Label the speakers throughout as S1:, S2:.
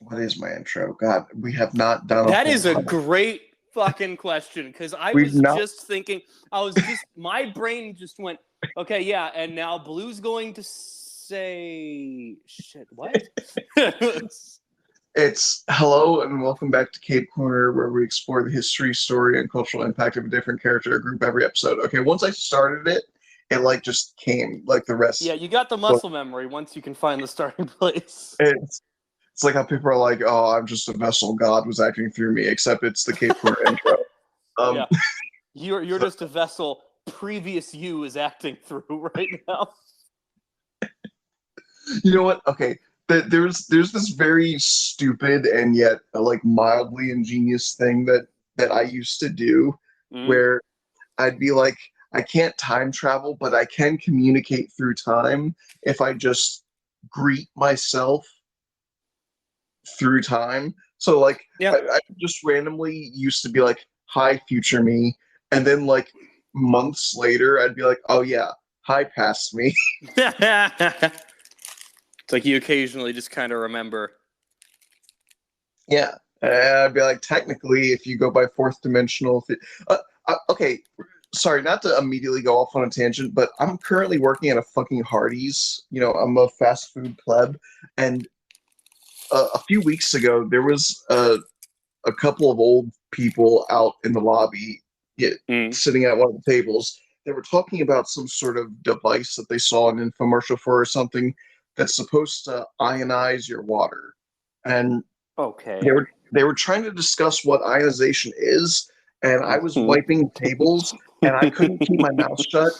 S1: What is my intro? God, we have not done a
S2: That
S1: whole
S2: is a
S1: lot.
S2: great fucking question, because I
S1: We've
S2: was
S1: not.
S2: just thinking, my brain just went, okay, yeah, and now Blue's going to say, shit, what?
S1: It's hello and welcome back to Cape Corner, where we explore the history, story, and cultural impact of a different character or group every episode. Okay, once I started it, it like just came like the
S2: Yeah,
S1: rest.
S2: you got the muscle memory once you can find the starting place.
S1: It's like how people are like, "Oh, I'm just a vessel. God was acting through me," except it's the Cape Corner intro. Um,
S2: Yeah, you're
S1: so,
S2: just a vessel. Previous you is acting through right now.
S1: you know what? Okay, there's this very stupid and yet like mildly ingenious thing that I used to do,
S2: Mm.
S1: where I'd be like, I can't time travel, but I can communicate through time if I just greet myself through time. So like
S2: Yeah.
S1: I just randomly used to be like, "Hi, future me," and then like months later, I'd be like, "Oh yeah, hi, past me."
S2: It's like you occasionally just kind of remember.
S1: Yeah, and I'd be like, technically, if you go by fourth dimensional, okay. Sorry, not to immediately go off on a tangent, but I'm currently working at a fucking Hardee's. You know, I'm a fast food pleb, and a few weeks ago there was a couple of old people out in the lobby, yeah,
S2: Mm.
S1: sitting at one of the tables. They were talking about some sort of device that they saw an infomercial for or something that's supposed to ionize your water, and
S2: Okay.
S1: they were trying to discuss what ionization is, and I was
S2: Mhm.
S1: wiping tables and I couldn't keep my mouth shut,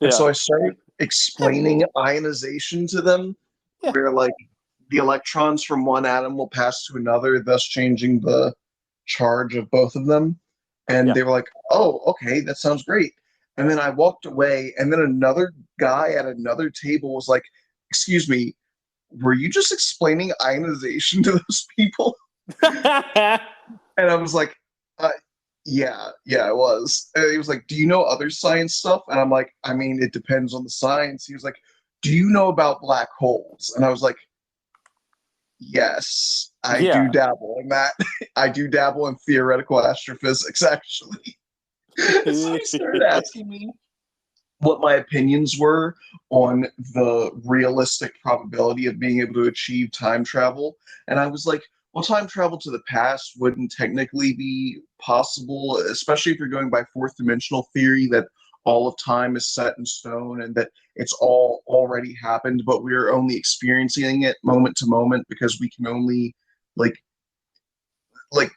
S1: and
S2: Yeah.
S1: so I started explaining ionization to them,
S2: Yeah.
S1: where like the electrons from one atom will pass to another, thus changing the charge of both of them. And
S2: Yeah.
S1: they were like, "Oh, okay, that sounds great." And then I walked away, and then another guy at another table was like, "Excuse me, were you just explaining ionization to those people?" And I was like, yeah, yeah, it was. And he was like, "Do you know other science stuff?" And I'm like, "I mean, it depends on the science." He was like, "Do you know about black holes?" And I was like, "Yes, I do
S2: Yeah.
S1: dabble in that. I do dabble in theoretical astrophysics, actually." And so he started asking me what my opinions were on the realistic probability of being able to achieve time travel. And I was like, well, time travel to the past wouldn't technically be possible, especially if you're going by fourth dimensional theory that all of time is set in stone and that it's all already happened, but we're only experiencing it moment to moment because we can only like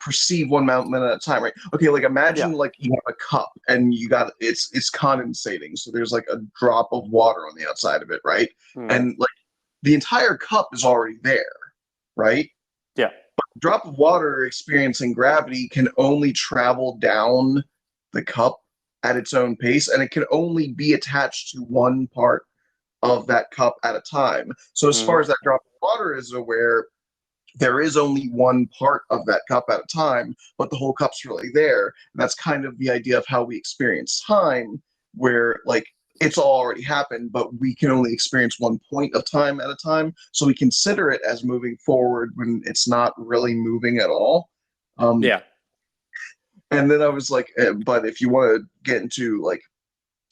S1: perceive one moment at a time, right? Okay, like
S2: Yeah.
S1: imagine like you have a cup and you got it's condensating, so there's like a drop of water on the outside of it, right?
S2: Mm.
S1: And like the entire cup is already there, right?
S2: Yeah.
S1: A drop of water experiencing gravity can only travel down the cup at its own pace, and it can only be attached to one part of that cup at a time. So as far
S2: Mm.
S1: as that drop of water is aware, there is only one part of that cup at a time, but the whole cup's really there. And that's kind of the idea of how we experience time, where like it's all already happened, but we can only experience one point of time at a time. So we consider it as moving forward when it's not really moving at all. Um,
S2: Yeah.
S1: and then I was like, but if you want to get into like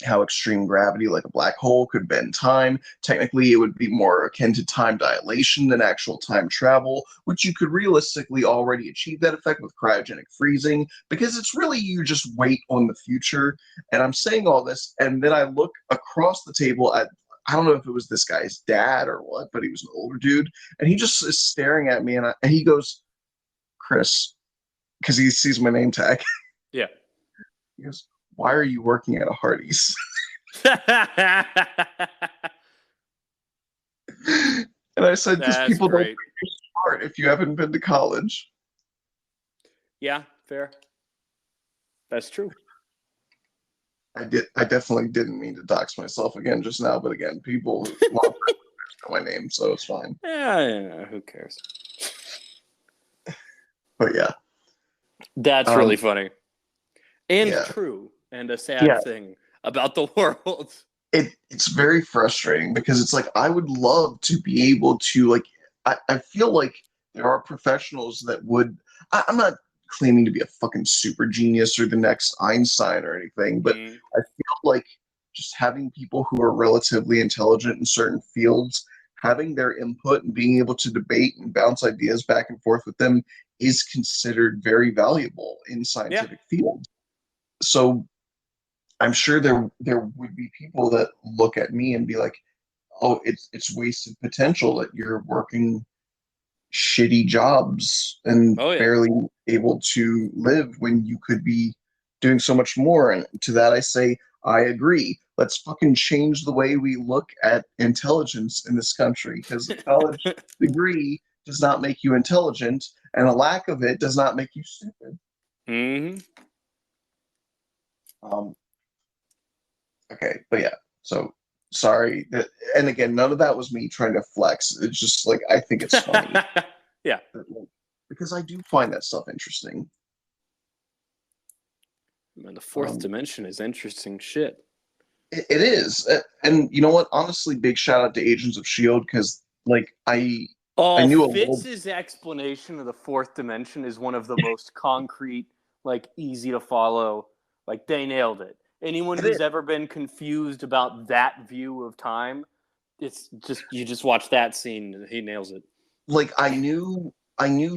S1: how extreme gravity, like a black hole, could bend time. Technically, it would be more akin to time dilation than actual time travel, which you could realistically already achieve that effect with cryogenic freezing, because it's really you just wait on the future. And I'm saying all this, and then I look across the table at, I don't know if it was this guy's dad or what, but he was an older dude, and he just is staring at me, and he goes, "Chris," because he sees my name tag.
S2: Yeah.
S1: He goes, "Why are you working at a Hardee's?" And I said, "Because
S2: That's
S1: people don't
S2: great.
S1: think you're smart if you haven't been to college."
S2: Yeah, fair. That's true.
S1: I definitely didn't mean to dox myself again just now, but again, people want to know my name, so it's fine.
S2: Yeah, who cares?
S1: But yeah,
S2: That's
S1: um,
S2: really funny. And
S1: yeah,
S2: true. And a sad
S1: yeah.
S2: thing about the world.
S1: It's very frustrating because it's like I would love to be able to like I feel like there are professionals that would. I'm not claiming to be a fucking super genius or the next Einstein or anything, but
S2: Mm.
S1: I feel like just having people who are relatively intelligent in certain fields, having their input and being able to debate and bounce ideas back and forth with them is considered very valuable in
S2: Yeah.
S1: scientific fields. So I'm sure there would be people that look at me and be like, "Oh, it's wasted potential that you're working shitty jobs and
S2: Oh yeah.
S1: barely able to live when you could be doing so much more." And to that I say, I agree. Let's fucking change the way we look at intelligence in this country, because a college degree does not make you intelligent, and a lack of it does not make you stupid.
S2: Hmm.
S1: Um, okay, but yeah, so sorry. And again, none of that was me trying to flex. It's just like I think it's funny.
S2: Yeah.
S1: Because I do find that stuff interesting.
S2: Man, the fourth
S1: Um,
S2: dimension is interesting shit.
S1: it is, and you know what? Honestly, big shout out to Agents of Shield, because like I
S2: Oh,
S1: knew a little.
S2: Fitz's explanation of the fourth dimension is one of the most concrete, like easy to follow. Like they nailed it. Anyone
S1: It
S2: who's
S1: is.
S2: ever been confused about that view of time, it's just you just watch that scene. He nails it.
S1: Like I knew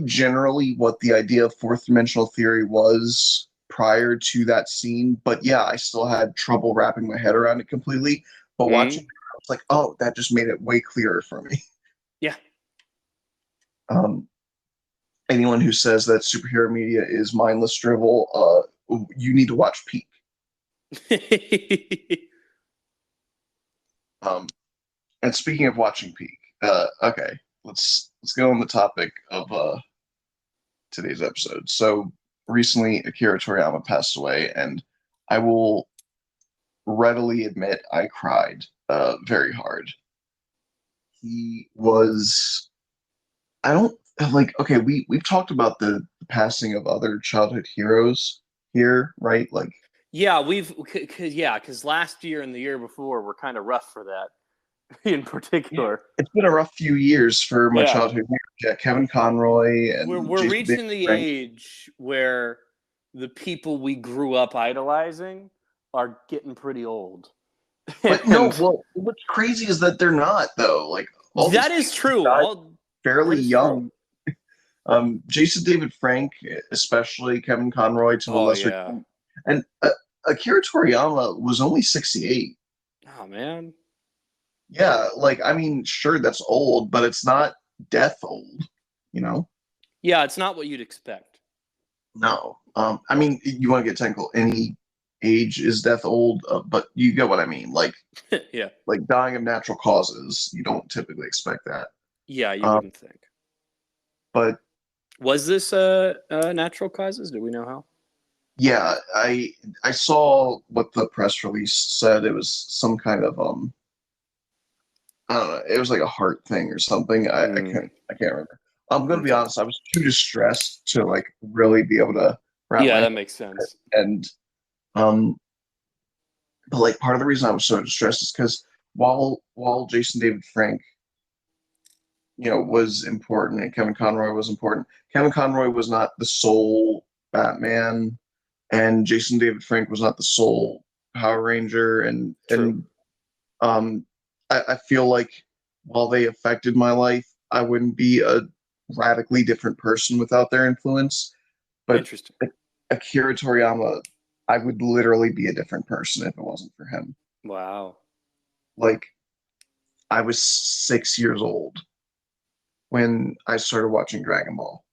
S1: generally what the idea of fourth dimensional theory was prior to that scene, but yeah, I still had trouble wrapping my head around it completely. But watching,
S2: Mm.
S1: it, I was like, oh, that just made it way clearer for me.
S2: Yeah.
S1: Um, Anyone who says that superhero media is mindless drivel, you need to watch Peak. Um, and speaking of watching Peak, okay, let's go on the topic of today's episode. So recently, Akira Toriyama passed away, and I will readily admit I cried very hard. He was. I don't like. Okay, we've talked about the passing of other childhood heroes here, right? Like,
S2: Yeah, because last year and the year before were kind of rough for that in
S1: yeah,
S2: particular.
S1: it's been a rough few years for my
S2: Yeah,
S1: childhood heroes. Yeah, Kevin Conroy and
S2: we're
S1: Jason David
S2: reaching the
S1: Frank.
S2: age where the people we grew up idolizing are getting pretty old,
S1: But no,
S2: and
S1: well, what's crazy is that they're not though. Like all these
S2: that is
S1: people
S2: true.
S1: died
S2: All
S1: fairly
S2: that is true.
S1: young. Jason David Frank, especially Kevin Conroy to a
S2: Oh
S1: lesser
S2: yeah.
S1: extent, and Akira Toriyama was only 68.
S2: Oh man.
S1: Yeah, like I mean, sure, that's old, but it's not death old, you know?
S2: Yeah, it's not what you'd expect.
S1: No. I mean, you want to get technical, any age is death old, but you get what I mean.
S2: Yeah.
S1: Like dying of natural causes, you don't typically expect that.
S2: Yeah, you
S1: Um,
S2: wouldn't think.
S1: but
S2: Was this natural causes? Do we know how?
S1: yeah, I saw what the press release said. It was some kind of I don't know. It was like a heart thing or something.
S2: Mm,
S1: I can't remember. I'm gonna be
S2: okay.
S1: honest. I was too distressed to like really be able to wrap
S2: Yeah,
S1: my head
S2: that makes
S1: around
S2: sense.
S1: it. And um, but like part of the reason I was so distressed is because while Jason David Frank, was important and Kevin Conroy was important, Kevin Conroy was not the sole Batman, and Jason David Frank was not the sole Power Ranger, and
S2: True.
S1: um, I feel like while they affected my life, I wouldn't be a radically different person without their influence. But
S2: Interesting.
S1: Akira Toriyama, I would literally be a different person if it wasn't for him.
S2: Wow.
S1: Like, I was 6 years old when I started watching Dragon Ball.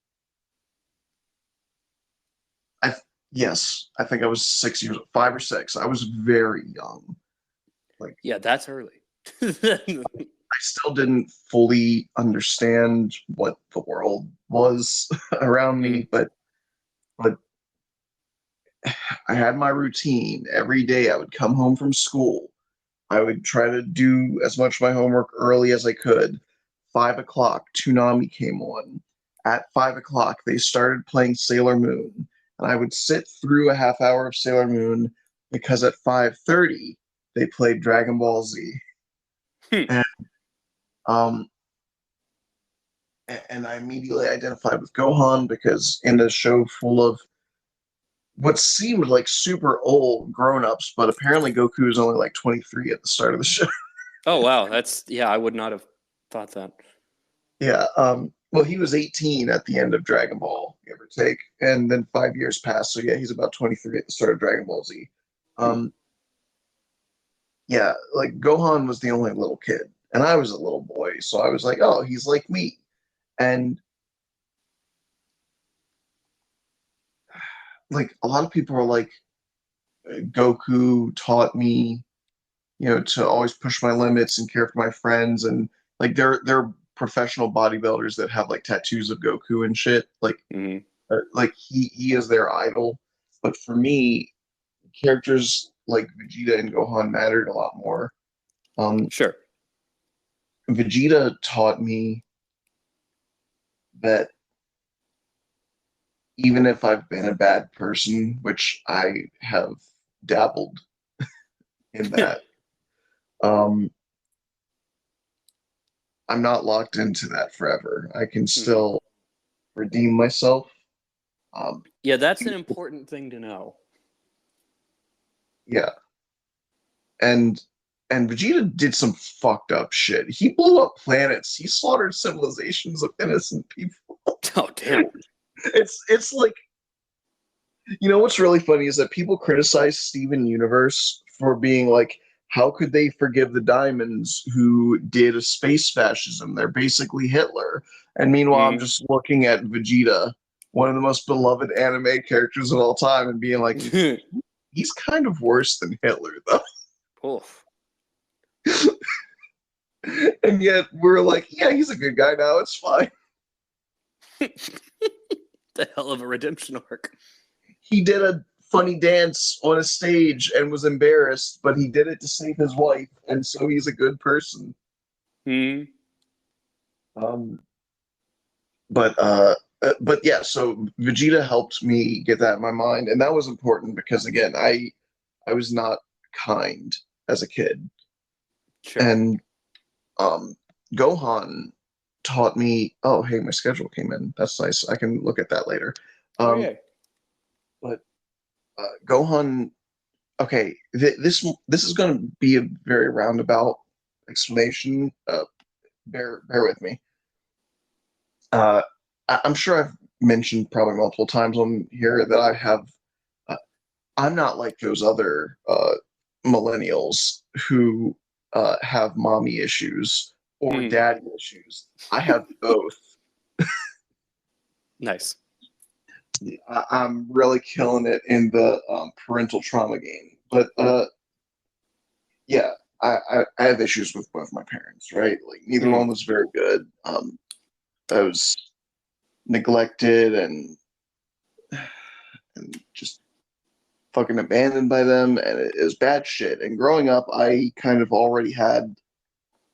S1: I yes, I think I was 6 years, 5 or 6. I was very young. Like,
S2: Yeah, that's early.
S1: I still didn't fully understand what the world was around
S2: Mm.
S1: me, but I had my routine. Every day I would come home from school. I would try to do as much of my homework early as I could. 5 o'clock, Toonami came on. At 5 o'clock, they started playing Sailor Moon, and I would sit through a half hour of Sailor Moon because at 5:30 they played Dragon Ball Z.
S2: Hmm.
S1: And um, and I immediately identified with Gohan because in a show full of what seemed like super old grown-ups, but apparently Goku is only like 23 at the start of the show.
S2: Oh wow, that's yeah. I would not have thought that.
S1: Yeah. Well, he was 18 at the end of Dragon Ball, give or take, and then 5 years passed. So yeah, he's about 23 at the start of Dragon Ball Z.
S2: Hmm.
S1: Um, yeah, like Gohan was the only little kid, and I was a little boy, so I was like, oh, he's like me. And like a lot of people are like, Goku taught me, to always push my limits and care for my friends, and like they're professional bodybuilders that have like tattoos of Goku and shit.
S2: Hmm.
S1: Like he is their idol. But for me, characters like Vegeta and Gohan mattered a lot more. Um,
S2: Sure.
S1: Vegeta taught me that even if I've been a bad person, which I have dabbled in that, um, I'm not locked into that forever. I can
S2: Hmm.
S1: still redeem myself. Um,
S2: Yeah, that's an important thing to know.
S1: yeah, and and Vegeta did some fucked up shit. He blew up planets. He slaughtered civilizations of innocent people.
S2: Oh damn.
S1: It's like, what's really funny is that people criticize Steven Universe for being like, how could they forgive the Diamonds who did a space fascism? They're basically Hitler. And meanwhile, I'm
S2: Mm.
S1: just looking at Vegeta, one of the most beloved anime characters of all time, and being like, he's kind of worse than Hitler, though.
S2: Oof.
S1: And yet we're like, yeah, he's a good guy now. It's fine.
S2: The hell of a redemption arc.
S1: He did a funny dance on a stage and was embarrassed, but he did it to save his wife, and so he's a good person.
S2: Hmm.
S1: Um, but yeah, so Vegeta helped me get that in my mind, and that was important because again, I was not kind as a kid,
S2: Sure.
S1: and um, Gohan taught me. Oh, hey, my schedule came in. That's nice. I can look at that later.
S2: Oh
S1: Um,
S2: yeah.
S1: but Gohan. Okay, this is going to be a very roundabout explanation. Bear with me. Uh, I'm sure I've mentioned probably multiple times on here that I have. Uh, I'm not like those other millennials who have mommy issues or
S2: Hmm.
S1: daddy issues. I have both.
S2: Nice.
S1: I'm really killing it in the parental trauma game. But yeah, I have issues with both my parents, right? Like neither
S2: Hmm.
S1: one was very good. I was neglected and just fucking abandoned by them, and it was bad shit. And growing up, I kind of already had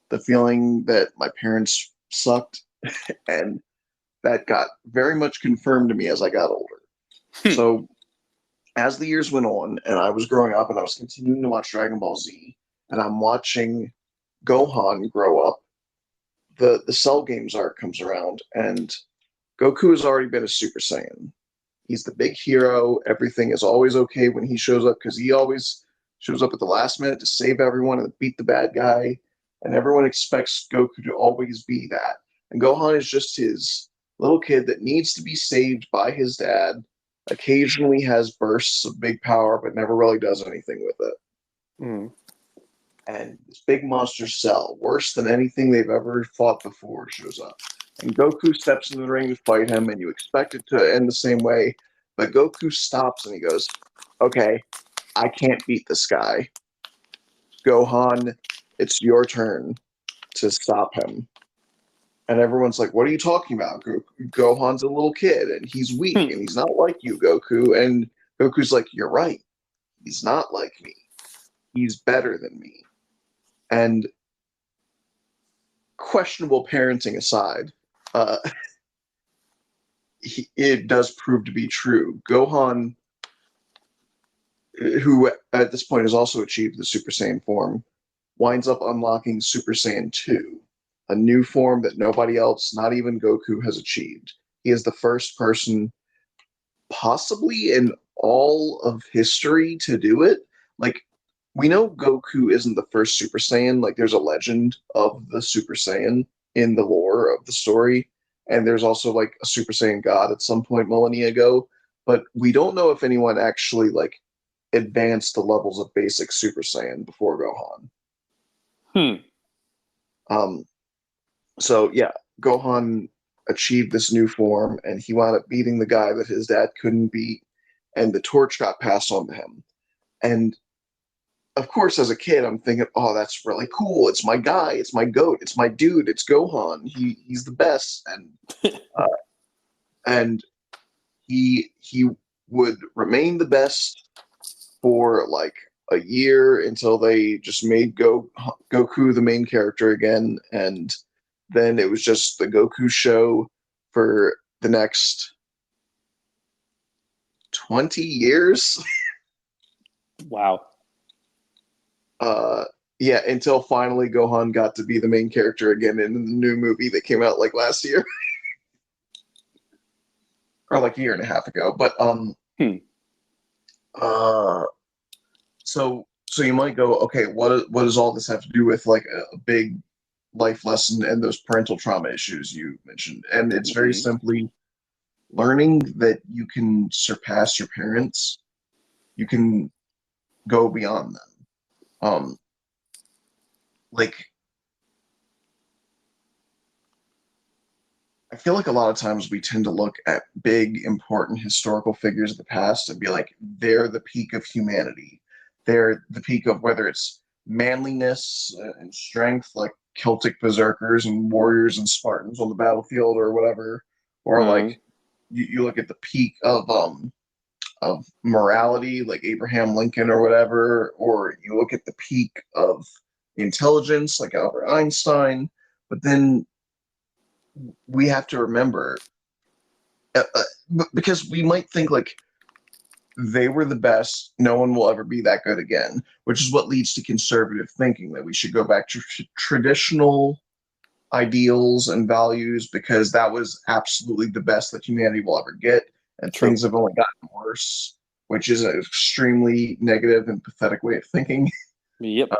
S1: the feeling that my parents sucked, and that got very much confirmed to me as I got older.
S2: Hmm.
S1: So as the years went on, and I was growing up, and I was continuing to watch Dragon Ball Z, and I'm watching Gohan grow up. The Cell Games arc comes around, and Goku has already been a Super Saiyan. He's the big hero. Everything is always okay when he shows up because he always shows up at the last minute to save everyone and beat the bad guy. And everyone expects Goku to always be that. And Gohan is just his little kid that needs to be saved by his dad. Occasionally has bursts of big power, but never really does anything with it.
S2: Hmm.
S1: And this big monster Cell, worse than anything they've ever fought before, shows up. And Goku steps into the ring to fight him, and you expect it to end the same way. But Goku stops and he goes, okay, I can't beat this guy. Gohan, it's your turn to stop him. And everyone's like, what are you talking about? Gohan's a little kid and he's weak and he's not like you, Goku. And Goku's like, you're right. He's not like me. He's better than me. And questionable parenting aside, uh, it does prove to be true. Gohan, who at this point has also achieved the Super Saiyan form, winds up unlocking Super Saiyan 2. a new form that nobody else, not even Goku, has achieved. He is the first person, possibly in all of history, to do it. Like, we know Goku isn't the first Super Saiyan. Like, there's a legend of the Super Saiyan in the lore of the story, and there's also like a Super Saiyan God at some point millennia ago. But we don't know if anyone actually like advanced the levels of basic Super Saiyan before Gohan.
S2: Hmm.
S1: Um, so yeah, Gohan achieved this new form, and he wound up beating the guy that his dad couldn't beat, and the torch got passed on to him. And of course, as a kid, I'm thinking, "Oh, that's really cool! It's my guy, it's my goat, it's my dude, it's Gohan. He's the best." Uh, and he would remain the best for like a year until they just made Goku the main character again, and then it was just the Goku show for the next 20 years.
S2: Wow.
S1: uh yeah, until finally Gohan got to be the main character again in the new movie that came out like last year or like a year and a half ago. But
S2: Hmm.
S1: uh so you might go, okay, what does all this have to do with like a big life lesson and those parental trauma issues you mentioned? And it's very
S2: Mhm.
S1: simply learning that you can surpass your parents, you can go beyond them. Like, I feel like a lot of times we tend to look at big, important historical figures of the past and be like, they're the peak of humanity. They're the peak of whether it's manliness and strength, like Celtic berserkers and warriors and Spartans on the battlefield or whatever, or like
S2: Mhm.
S1: you look at the peak of morality, like Abraham Lincoln or whatever, or you look at the peak of intelligence, like Albert Einstein. But then we have to remember, because we might think like they were the best, no one will ever be that good again, which is what leads to conservative thinking that we should go back to traditional ideals and values because that was absolutely the best that humanity will ever get, and
S2: True.
S1: things have only gotten worse, which is an extremely negative and pathetic way of thinking.
S2: Yep.
S1: Uh,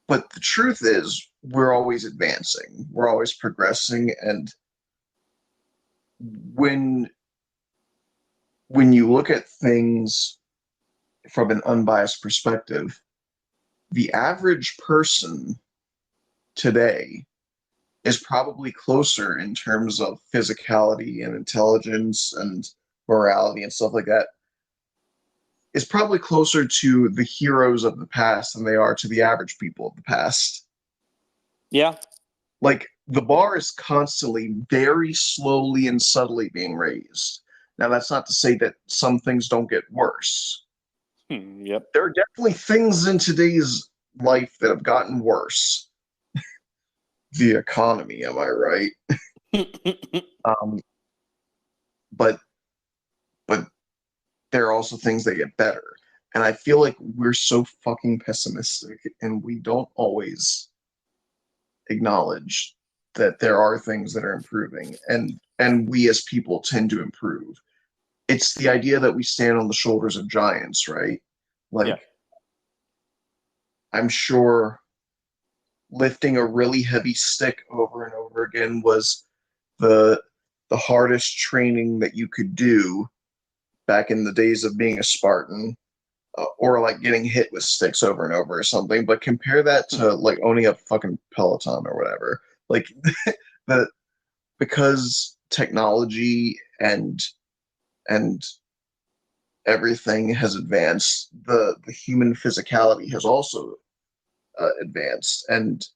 S1: but the truth is, we're always advancing, we're always progressing, and when when you look at things from an unbiased perspective, the average person today is probably closer in terms of physicality and intelligence and morality and stuff like that, is probably closer to the heroes of the past than they are to the average people of the past.
S2: Yeah.
S1: Like, the bar is constantly, very slowly and subtly being raised. Now, that's not to say that some things don't get worse.
S2: Yep.
S1: There are definitely things in today's life that have gotten worse. The economy, am I right? Um, but but there are also things that get better. And I feel like we're so fucking pessimistic and we don't always acknowledge that there are things that are improving, and we as people tend to improve. It's the idea that we stand on the shoulders of giants, right?
S2: Yeah.
S1: Like, I'm sure lifting a really heavy stick over and over again was the the hardest training that you could do back in the days of being a Spartan, or like getting hit with sticks over and over or something. But compare that
S2: Hmm.
S1: to like owning a fucking Peloton or whatever. Like, the because technology and everything has advanced, the human physicality has also advanced, and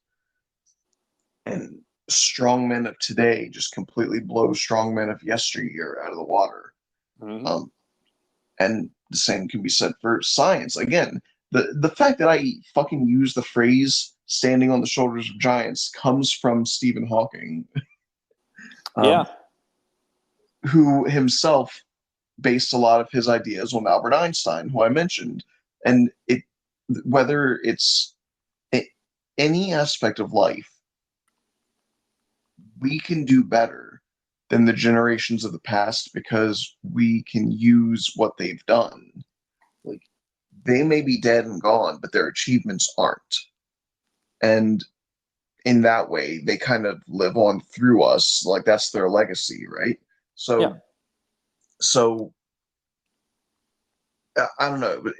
S1: strongmen of today just completely blow strongmen of yesteryear out of the water.
S2: Mhm.
S1: Um, and the same can be said for science. Again, the fact that I fucking use the phrase "standing on the shoulders of giants" comes from Stephen Hawking,
S2: Yeah.
S1: um, who himself based a lot of his ideas on Albert Einstein, who I mentioned, and it whether it's any aspect of life, we can do better than the generations of the past because we can use what they've done. Like, they may be dead and gone, but their achievements aren't. And in that way, they kind of live on through us. Like, that's their legacy, right?
S2: Yeah.
S1: So I don't know, but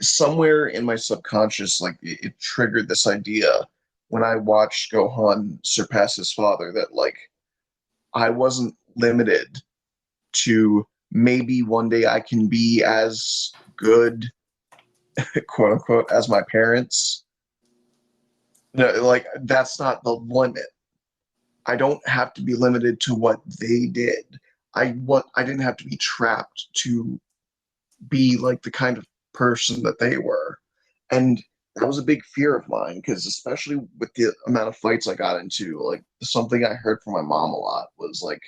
S1: somewhere in my subconscious, like it triggered this idea when I watched Gohan surpass his father that like I wasn't limited to maybe one day I can be as good, quote unquote, as my parents. No, like that's not the limit. I don't have to be limited to what they did. I didn't have to be trapped to be like the kind of person that they were. And that was a big fear of mine because especially with the amount of fights I got into, like something I heard from my mom a lot was like,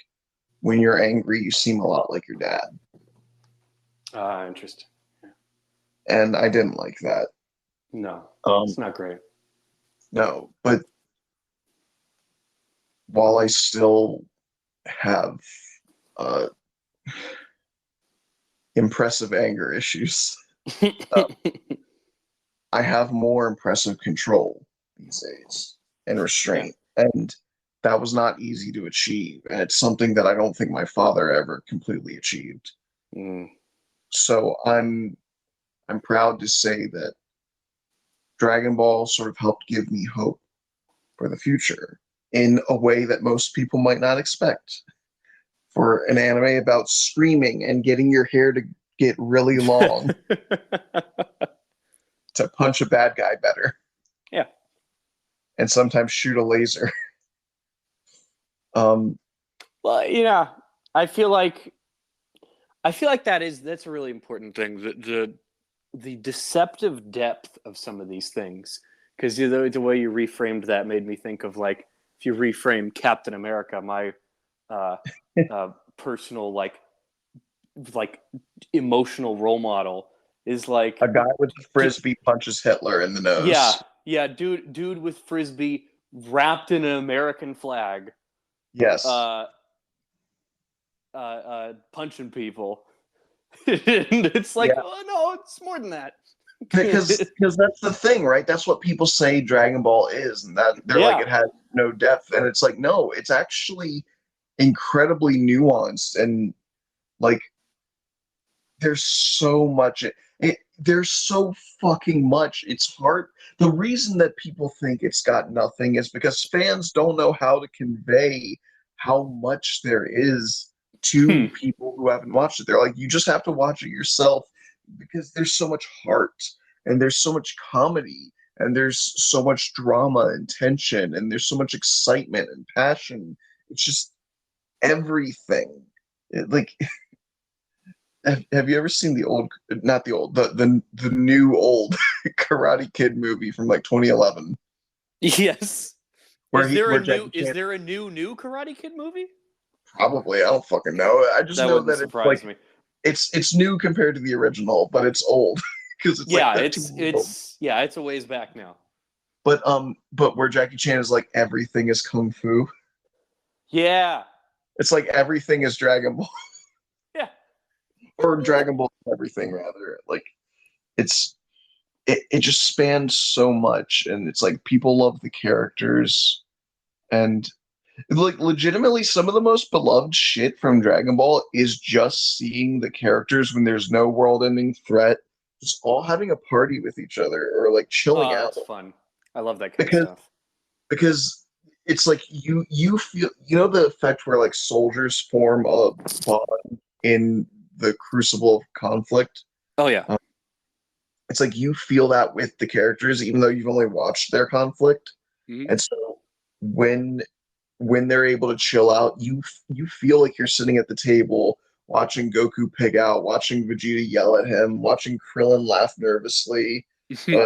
S1: when you're angry, you seem a lot like your dad.
S2: Interesting.
S1: And I didn't like that.
S2: No,
S1: Um,
S2: it's not great.
S1: no, but while I still have uh, impressive anger issues, uh, I have more impressive control these days and
S2: Yeah.
S1: restraint. And that was not easy to achieve. And it's something that I don't think my father ever completely achieved.
S2: Mm.
S1: So I'm proud to say that Dragon Ball sort of helped give me hope for the future in a way that most people might not expect. For an anime about screaming and getting your hair to get really long to punch a bad guy better
S2: Yeah.
S1: and sometimes shoot a laser. Um,
S2: Well, yeah, I feel like that's a really important thing. The deceptive depth of some of these things, because the way you reframed that made me think of like if you reframe Captain America, my uh, personal like emotional role model is like
S1: a guy with a frisbee punches Hitler in the
S2: yeah,
S1: nose.
S2: yeah, dude with frisbee wrapped in an American flag,
S1: Yes,
S2: uh, punching people. And it's like,
S1: yeah,
S2: oh no, it's more than that.
S1: because that's the thing, right? That's what people say Dragon Ball is, and that they're like
S2: Yeah,
S1: it has no depth, and it's like no, it's actually incredibly nuanced and like there's so much. There's so fucking much. It's hard. The reason that people think it's got nothing is because fans don't know how to convey how much there is to people who haven't watched it. They're like, you just have to watch it yourself because there's so much heart and there's so much comedy and there's so much drama and tension and there's so much excitement and passion. It's just everything. Like have you ever seen the old, not the old, the new old Karate Kid movie from like 2011,
S2: yes.
S1: where he where Jackie
S2: Is
S1: Chan
S2: there a new Karate Kid movie?
S1: probably, I don't fucking know. I just
S2: That
S1: know
S2: wouldn't
S1: that it's
S2: surprise
S1: like
S2: me.
S1: it's new compared to the original, but it's old because it's like
S2: Yeah,
S1: 13 years old.
S2: it's a ways back now.
S1: But where Jackie Chan is like everything is kung fu.
S2: Yeah,
S1: It's like everything is Dragon Ball
S2: yeah.
S1: or
S2: Well,
S1: Dragon Ball everything rather. Like it's it just spans so much, and it's like people love the characters and like legitimately some of the most beloved shit from Dragon Ball is just seeing the characters when there's no world-ending threat, just all having a party with each other or like chilling
S2: oh,
S1: out.
S2: that's fun. I love that kind of
S1: Because
S2: stuff.
S1: because it's like you feel the effect where like soldiers form a bond in the crucible of conflict.
S2: Oh yeah.
S1: Um, it's like you feel that with the characters even though you've only watched their conflict.
S2: Hmm.
S1: And so when they're able to chill out, you feel like you're sitting at the table watching Goku pig out, watching Vegeta yell at him, watching Krillin laugh nervously. Uh,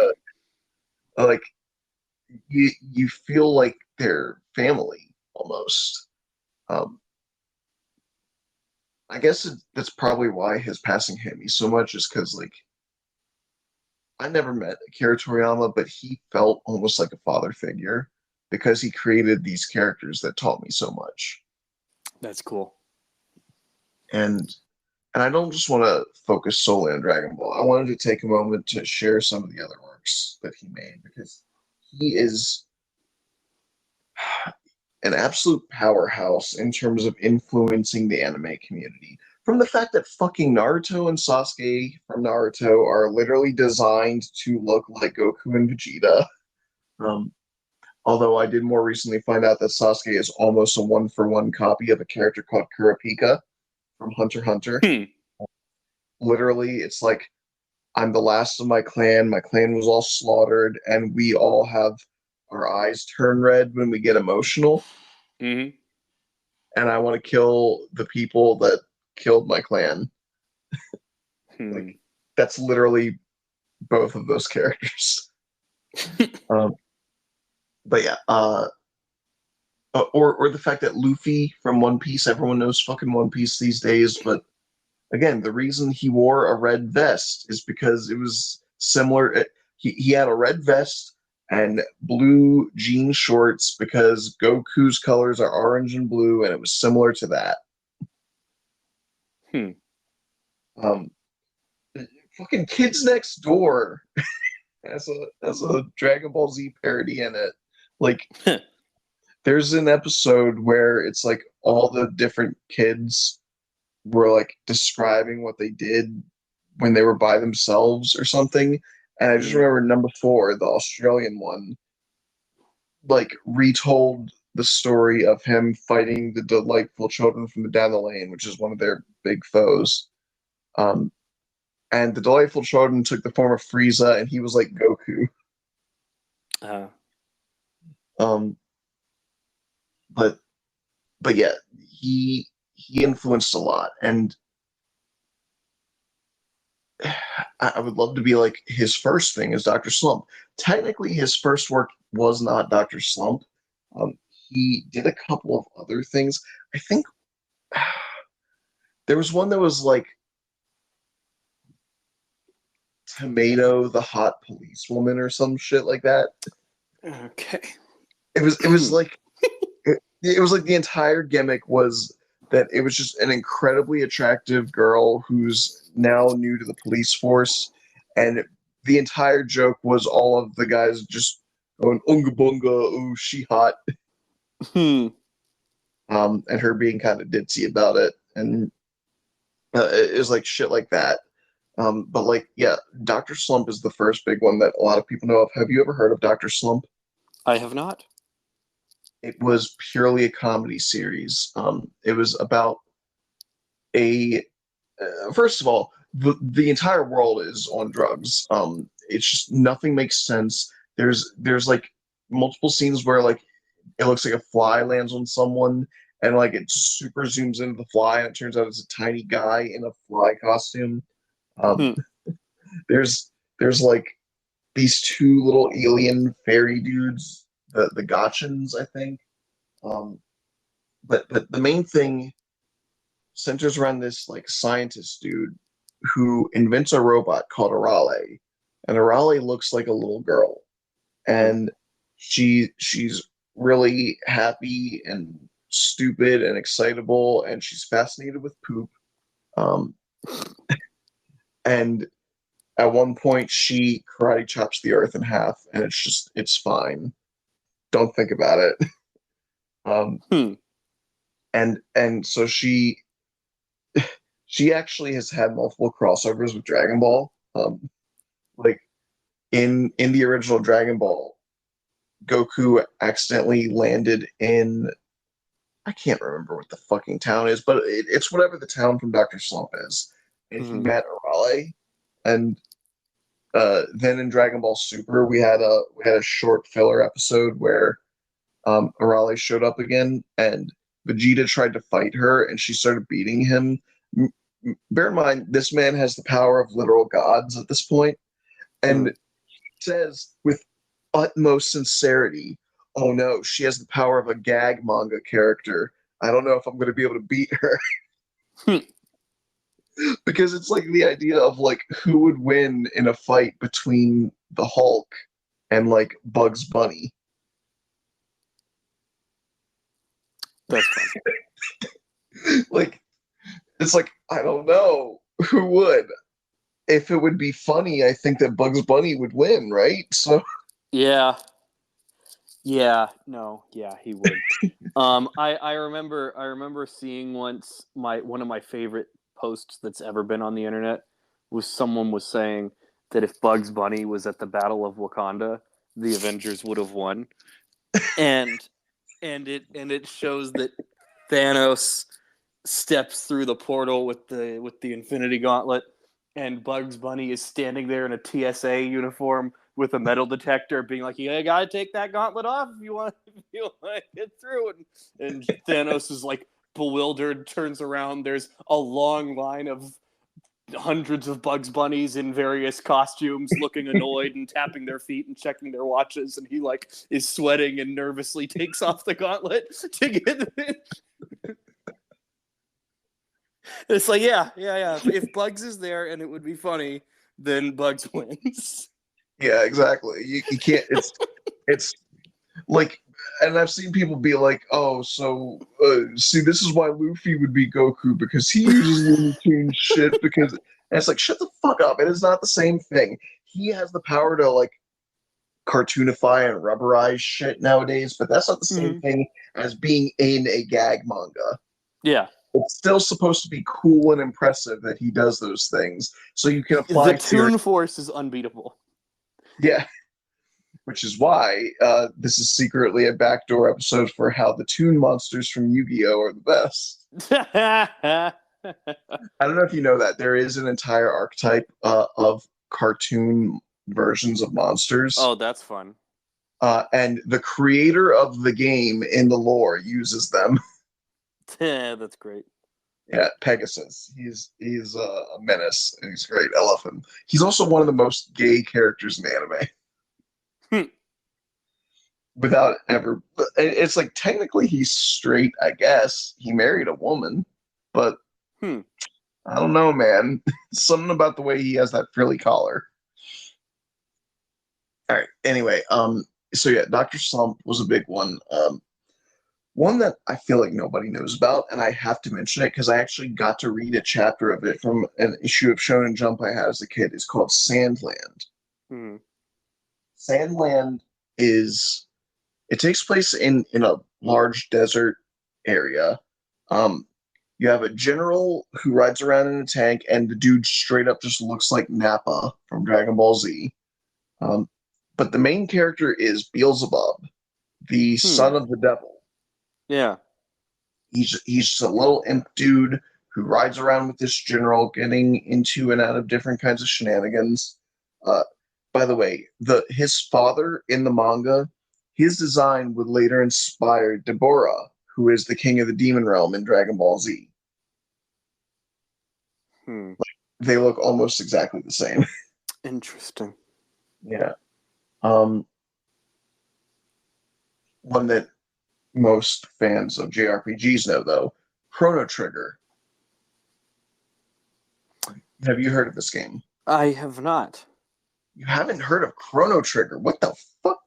S1: like you feel like they're family almost. Um, I guess that's probably why his passing hit me so much, is because like I never met Akira Toriyama, but he felt almost like a father figure because he created these characters that taught me so much.
S2: That's cool.
S1: And I don't just want to focus solely on Dragon Ball. I wanted to take a moment to share some of the other works that he made because he is an absolute powerhouse in terms of influencing the anime community. From the fact that fucking Naruto and Sasuke from Naruto are literally designed to look like Goku and Vegeta. Um, Although I did more recently find out that Sasuke is almost a one-for-one copy of a character called Kurapika from Hunter x Hunter.
S2: Hmm.
S1: Literally, it's like I'm the last of my clan. My clan was all slaughtered, and we all have our eyes turn red when we get emotional.
S2: Mm-hmm.
S1: And I want to kill the people that killed my clan.
S2: Hmm.
S1: Like that's literally both of those characters. um, but yeah, or the fact that Luffy from One Piece, everyone knows fucking One Piece these days, but again, the reason he wore a red vest is because it was similar. He had a red vest and blue jean shorts because Goku's colors are orange and blue, and it was similar to that.
S2: Hmm.
S1: Um, Fucking Kids Next Door has a Dragon Ball Z parody in it. Like, there's an episode where it's like all the different kids were like describing what they did when they were by themselves or something. And I just remember number 4, the Australian one, like retold the story of him fighting the delightful children from the down the lane, which is one of their big foes. Um, and the delightful children took the form of Frieza, and he was like Goku.
S2: Uh,
S1: Um, but yeah, he influenced a lot, and I would love to be like his first thing is Dr. Slump. Technically, his first work was not Dr. Slump. He did a couple of other things. I think there was one that was like Tomato, the hot policewoman, or some shit like that.
S2: okay.
S1: It was like it was like the entire gimmick was that it was just an incredibly attractive girl who's now new to the police force, and the entire joke was all of the guys just going unga bunga, ooh, she hot,
S2: Hmm.
S1: and her being kind of ditzy about it, and it was like shit like that. But like, yeah, Doctor Slump is the first big one that a lot of people know of. Have you ever heard of Doctor Slump?
S2: I have not.
S1: It was purely a comedy series. It was about a first of all, the entire world is on drugs. It's just nothing makes sense. There's like multiple scenes where like it looks like a fly lands on someone and like it super zooms into the fly and it turns out it's a tiny guy in a fly costume. Um,
S2: Hmm.
S1: there's like these two little alien fairy dudes, the Gotchans, I think. Um, but the main thing centers around this like scientist dude who invents a robot called Arale, and Arale looks like a little girl, and she's really happy and stupid and excitable, and she's fascinated with poop. Um, and at one point, she karate chops the earth in half, and it's fine. Don't think about it. Um,
S2: Hmm.
S1: and so she actually has had multiple crossovers with Dragon Ball. Like in the original Dragon Ball, Goku accidentally landed in I can't remember what the fucking town is, but it's whatever the town from Doctor Slump is, and he
S2: Hmm.
S1: met Arale, and then in Dragon Ball Super we had a short filler episode where Arale showed up again, and Vegeta tried to fight her, and she started beating him. Bear in mind, this man has the power of literal gods at this point,
S2: Hmm.
S1: and says with utmost sincerity, "Oh no, she has the power of a gag manga character. I don't know if I'm going to be able to beat her."
S2: Hmm.
S1: Because it's like the idea of like who would win in a fight between the Hulk and like Bugs Bunny.
S2: That's fun.
S1: Like it's like I don't know who would. If it would be funny, I think that Bugs Bunny would win, right? So
S2: Yeah. Yeah. No. Yeah, he would. I remember seeing once one of my favorite posts that's ever been on the internet was someone was saying that if Bugs Bunny was at the Battle of Wakanda, the Avengers would have won. And it shows that Thanos steps through the portal with the Infinity Gauntlet, and Bugs Bunny is standing there in a TSA uniform with a metal detector, being like, "You gotta take that gauntlet off if you want to get through." And Thanos is like bewildered, turns around. There's a long line of hundreds of Bugs Bunnies in various costumes, looking annoyed and tapping their feet and checking their watches, and he like is sweating and nervously takes off the gauntlet to get it. It's like, yeah. If Bugs is there and it would be funny, then Bugs wins.
S1: yeah, exactly. You can't. It's like, and I've seen people be like, "Oh, so see, this is why Luffy would be Goku because he uses Looney Tunes shit." Because and it's like, shut the fuck up. It is not the same thing. He has the power to like cartoonify and rubberize shit nowadays, but that's not the same thing as being in a gag manga.
S2: Yeah.
S1: It's still supposed to be cool and impressive that he does those things. So you can apply
S2: the Toon Force is unbeatable.
S1: Yeah. Which is why this is secretly a backdoor episode for how the Toon monsters from Yu-Gi-Oh! Are the best. I don't know if you know that. There is an entire archetype of cartoon versions of monsters.
S2: Oh, that's fun.
S1: And the creator of the game in the lore uses them.
S2: That's great.
S1: Yeah, Pegasus. He's a menace, and he's great. I love him. He's also one of the most gay characters in anime. Without ever, it's like technically he's straight. I guess he married a woman, but I don't know, man. Something about the way he has that frilly collar. All right. Anyway, so yeah, Dr. Slump was a big one. One that I feel like nobody knows about, and I have to mention it because I actually got to read a chapter of it from an issue of Shonen Jump I had as a kid. It's called Sandland. Sandland it takes place in a large desert area. You have a general who rides around in a tank, and the dude straight up just looks like Nappa from Dragon Ball Z. But the main character is Beelzebub, the son of the devil.
S2: Yeah.
S1: He's just a little imp dude who rides around with this general, getting into and out of different kinds of shenanigans. By the way, his father in the manga, his design would later inspire Deborah, who is the king of the demon realm in Dragon Ball Z. Like, they look almost exactly the same.
S2: Interesting.
S1: Yeah. One that most fans of JRPGs know, though, Chrono Trigger. Have you heard of this game?
S2: I have not.
S1: You haven't heard of Chrono Trigger? What the fuck?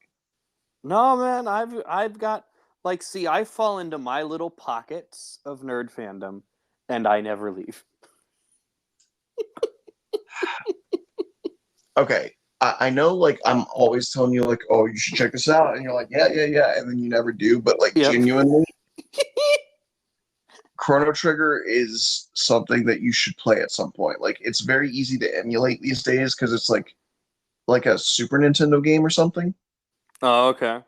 S2: No, man. I've got like, see, I fall into my little pockets of nerd fandom, and I never leave.
S1: Okay. I know, like, I'm always telling you, like, oh, you should check this out. And you're like, yeah, and then you never do. But, like, genuinely, Chrono Trigger is something that you should play at some point. Like, it's very easy to emulate these days because it's, like a Super Nintendo game or something.
S2: Oh, okay.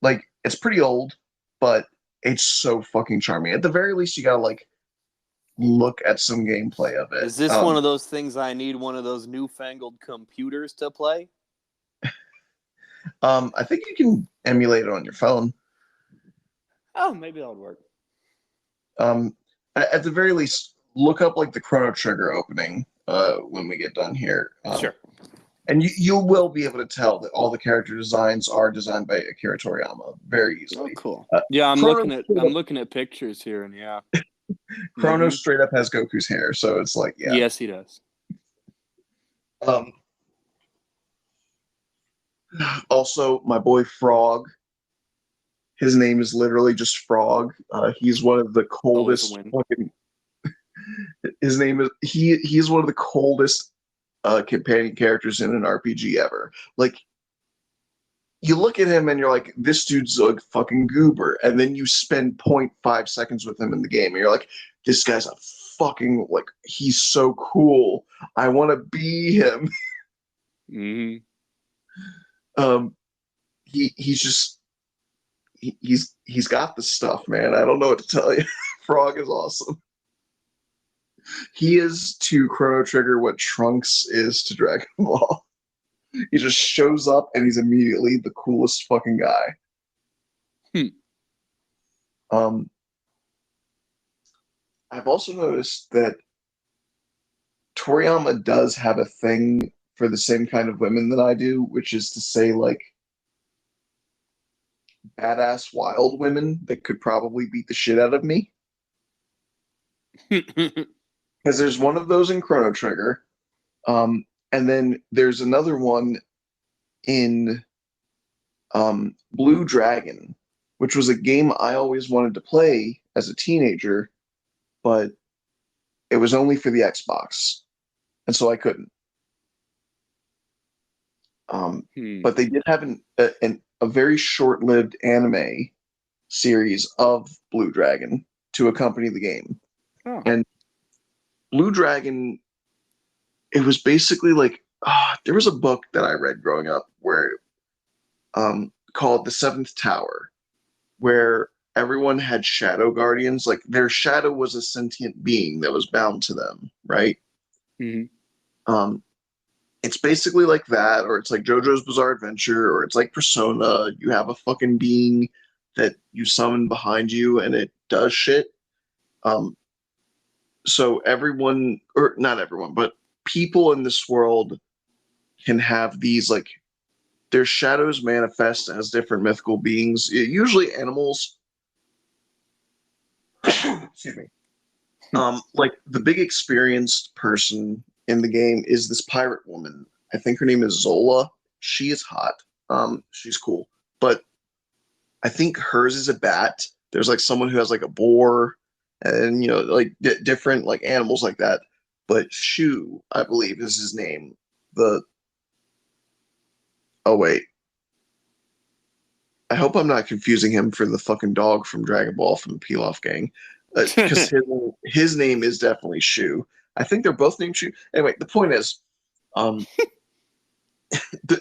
S1: Like, it's pretty old, but it's so fucking charming. At the very least, you gotta, like, look at some gameplay of it.
S2: Is this one of those things I need one of those newfangled computers to play?
S1: I think you can emulate it on your phone.
S2: Oh, maybe that would work.
S1: At the very least, look up like the Chrono Trigger opening when we get done here.
S2: Sure.
S1: And you will be able to tell that all the character designs are designed by Akira Toriyama very easily.
S2: Oh, cool. Yeah, I'm looking at pictures here, and yeah.
S1: Chrono straight up has Goku's hair, so it's like, yeah.
S2: Yes, he does.
S1: Um, Also, my boy Frog. His name is literally just Frog. He's one of the
S2: Always a
S1: coldest
S2: win.
S1: fucking. His name is he's one of the coldest companion characters in an RPG ever. Like, you look at him and you're like, this dude's a fucking goober, and then you spend 0.5 seconds with him in the game, and you're like, this guy's a fucking, like, he's so cool. I want to be him. Um, he's just he's got the stuff, man. I don't know what to tell you. Frog is awesome. He is to Chrono Trigger what Trunks is to Dragon Ball. He just shows up and he's immediately the coolest fucking guy. I've also noticed that Toriyama does have a thing for the same kind of women that I do, which is to say, like, badass wild women that could probably beat the shit out of me. Because there's one of those in Chrono Trigger, and then there's another one in Blue Dragon, which was a game I always wanted to play as a teenager, but it was only for the Xbox, and so I couldn't. But they did have a very short-lived anime series of Blue Dragon to accompany the game.
S2: Oh.
S1: And Blue Dragon, it was basically like, there was a book that I read growing up where called The Seventh Tower, where everyone had shadow guardians. Like, their shadow was a sentient being that was bound to them, right? It's basically like that, or it's like JoJo's Bizarre Adventure, or it's like Persona. You have a fucking being that you summon behind you, and it does shit. So everyone, or not everyone, but people in this world can have these, like, their shadows manifest as different mythical beings, usually animals. Excuse me. Like, the big experienced person in the game is this pirate woman. I think her name is Zola. She is hot. She's cool. But I think hers is a bat. There's like someone who has like a boar, and like different like animals like that. But Shu, I believe, is his name. Oh wait. I hope I'm not confusing him for the fucking dog from Dragon Ball from the Pilaf gang. Because his name is definitely Shu. I think they're both named Shu. Anyway, the point is, the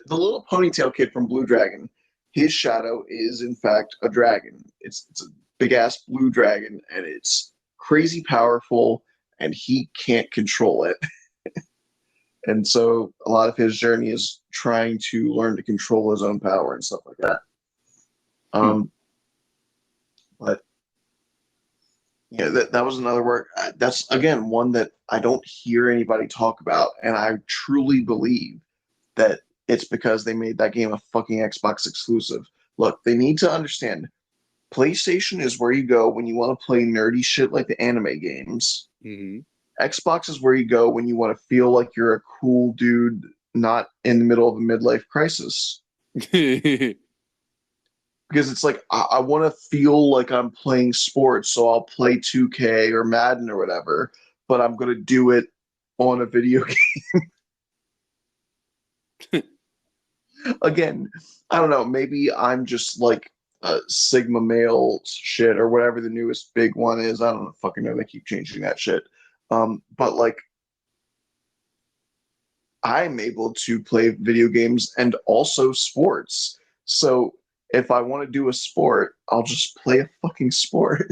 S1: little ponytail kid from Blue Dragon, his shadow is in fact a dragon. It's a big ass blue dragon, and it's crazy powerful, and he can't control it. And so a lot of his journey is trying to learn to control his own power and stuff like that. But yeah, that was another work. That's again one that I don't hear anybody talk about, and I truly believe that it's because they made that game a fucking Xbox exclusive. Look, they need to understand, PlayStation is where you go when you want to play nerdy shit like the anime games. Xbox is where you go when you want to feel like you're a cool dude, not in the middle of a midlife crisis. Because it's like, I want to feel like I'm playing sports, so I'll play 2K or Madden or whatever, but I'm going to do it on a video game. Again, I don't know, maybe I'm just like Sigma male shit or whatever the newest big one is. I don't fucking know. They keep changing that shit. But like, I'm able to play video games and also sports. So if I want to do a sport, I'll just play a fucking sport.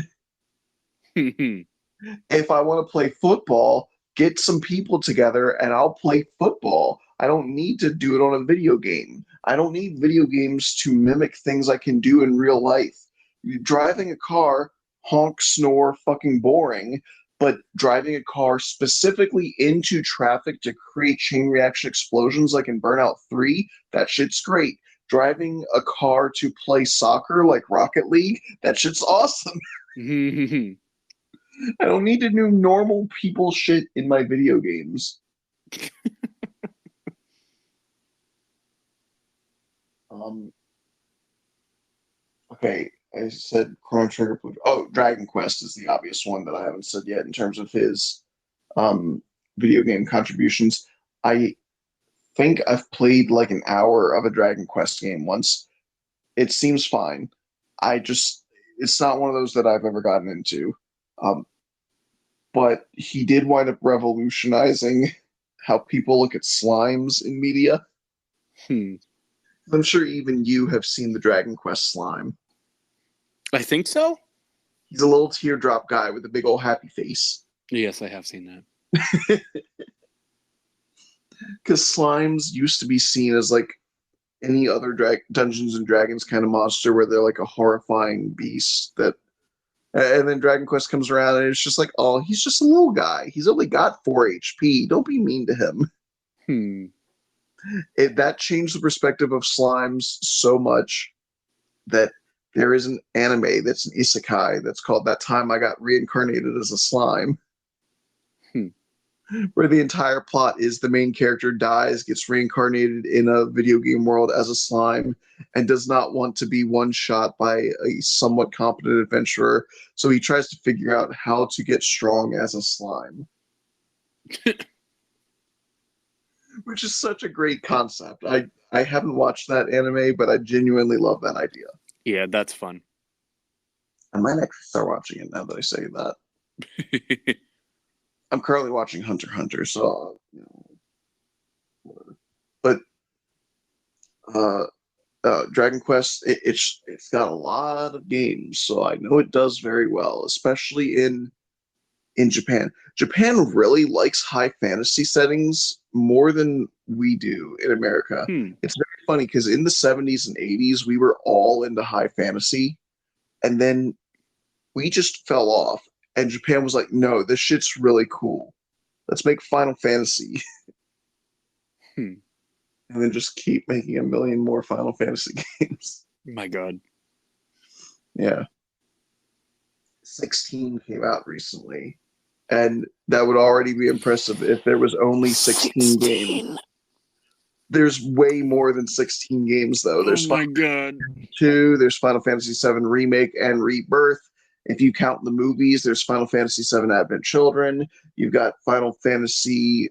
S1: If I want to play football, get some people together and I'll play football. I don't need to do it on a video game. I don't need video games to mimic things I can do in real life. Driving a car, honk, snore, fucking boring, but driving a car specifically into traffic to create chain reaction explosions like in Burnout 3, that shit's great. Driving a car to play soccer like Rocket League, that shit's awesome. I don't need to do normal people shit in my video games. Um, okay, I said Chrono Trigger. Oh, Dragon Quest is the obvious one that I haven't said yet in terms of his um, video game contributions. I think I've played like an hour of a Dragon Quest game once. It seems fine. It's not one of those that I've ever gotten into. Um, but he did wind up revolutionizing how people look at slimes in media.
S2: Hmm.
S1: I'm sure even you have seen the Dragon Quest slime.
S2: I think so.
S1: He's a little teardrop guy with a big old happy face.
S2: Yes, I have seen that.
S1: Because slimes used to be seen as like any other Dungeons and Dragons kind of monster where they're like a horrifying beast that and then Dragon Quest comes around and it's just like, oh, he's just a little guy. He's only got 4 HP. Don't be mean to him.
S2: Hmm.
S1: That changed the perspective of slimes so much that there is an anime that's an isekai that's called That Time I Got Reincarnated as a Slime.
S2: Hmm.
S1: Where the entire plot is the main character dies, gets reincarnated in a video game world as a slime, and does not want to be one shot by a somewhat competent adventurer. So he tries to figure out how to get strong as a slime. Which is such a great concept. I haven't watched that anime, but I genuinely love that idea.
S2: Yeah, that's fun.
S1: I might actually start watching it now that I say that. I'm currently watching Hunter x Hunter, so whatever. But Dragon Quest, it's got a lot of games, so I know it does very well, especially in Japan. Japan really likes high fantasy settings more than we do in America.
S2: Hmm.
S1: It's very funny because in the 70s and 80s, we were all into high fantasy, and then we just fell off. And Japan was like, no, this shit's really cool. Let's make Final Fantasy.
S2: Hmm.
S1: And then just keep making a million more Final Fantasy games.
S2: My God.
S1: Yeah. 16 came out recently. And that would already be impressive if there was only 16 games. There's way more than 16 games, though. There's
S2: oh my God.
S1: 2, there's Final Fantasy VII Remake and Rebirth. If you count the movies, there's Final Fantasy VII Advent Children. You've got Final Fantasy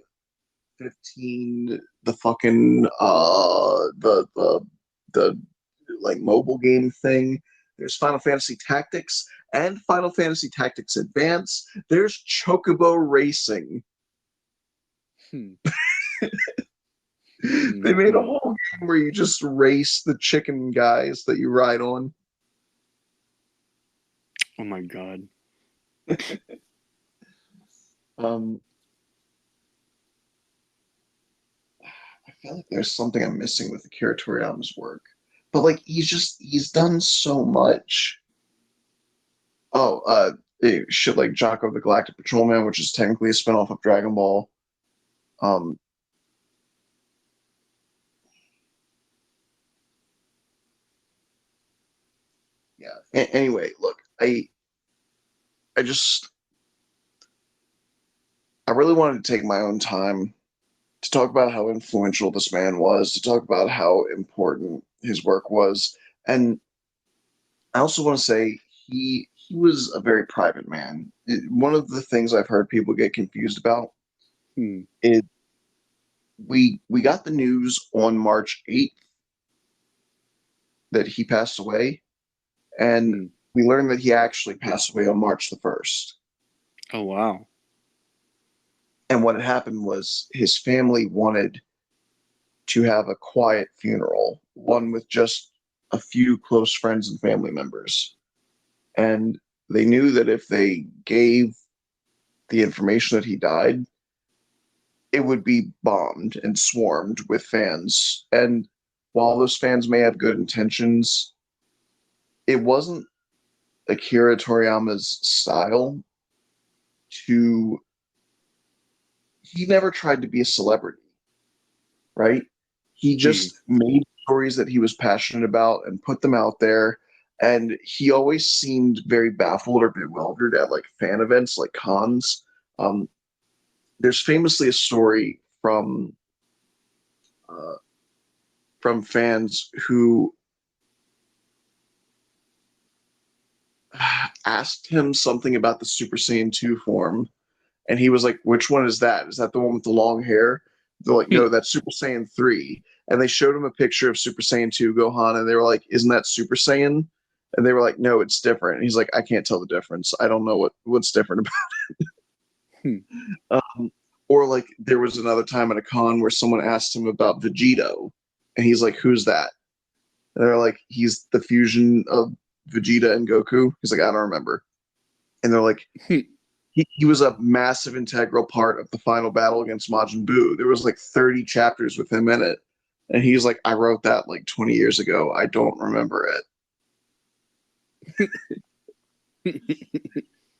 S1: 15, the fucking the like mobile game thing. There's Final Fantasy Tactics and Final Fantasy Tactics Advance. There's Chocobo Racing.
S2: Hmm.
S1: They made a whole game where you just race the chicken guys that you ride on.
S2: Oh my God.
S1: I feel like there's something I'm missing with Akira Toriyama's work. But like he's done so much. Oh, shit like Jocko the Galactic Patrolman, which is technically a spinoff of Dragon Ball. Yeah. Anyway, look, I just I really wanted to take my own time to talk about how influential this man was, to talk about how important his work was, and I also want to say he was a very private man. One of the things I've heard people get confused about
S2: Hmm.
S1: is we got the news on March 8th that he passed away, and
S2: Hmm.
S1: we learned that he actually passed away on March the 1st.
S2: Oh wow.
S1: And what had happened was his family wanted to have a quiet funeral, one with just a few close friends and family members. And they knew that if they gave the information that he died, it would be bombed and swarmed with fans. And while those fans may have good intentions, it wasn't Akira Toriyama's style to. He never tried to be a celebrity, right? He just made stories that he was passionate about and put them out there. and he always seemed very baffled or bewildered at like fan events, like cons. Um, there's famously a story uh, from fans who asked him something about the Super Saiyan 2 form, and he was like, "Which one is that? Is that the one with the long hair?" They're like, "No, that's Super Saiyan 3." And they showed him a picture of Super Saiyan 2 Gohan, and they were like, "Isn't that Super Saiyan?" And they were like, "No, it's different." And he's like, "I can't tell the difference. I don't know what's different about
S2: Hmm.
S1: it." Or like there was another time at a con where someone asked him about Vegito, and he's like, "Who's that?" And they're like, "He's the fusion of Vegeta and Goku." He's like, "I don't remember." And they're like, he was a massive integral part of the final battle against Majin Buu. There was like 30 chapters with him in it. And he's like, "I wrote that like 20 years ago. I don't remember it."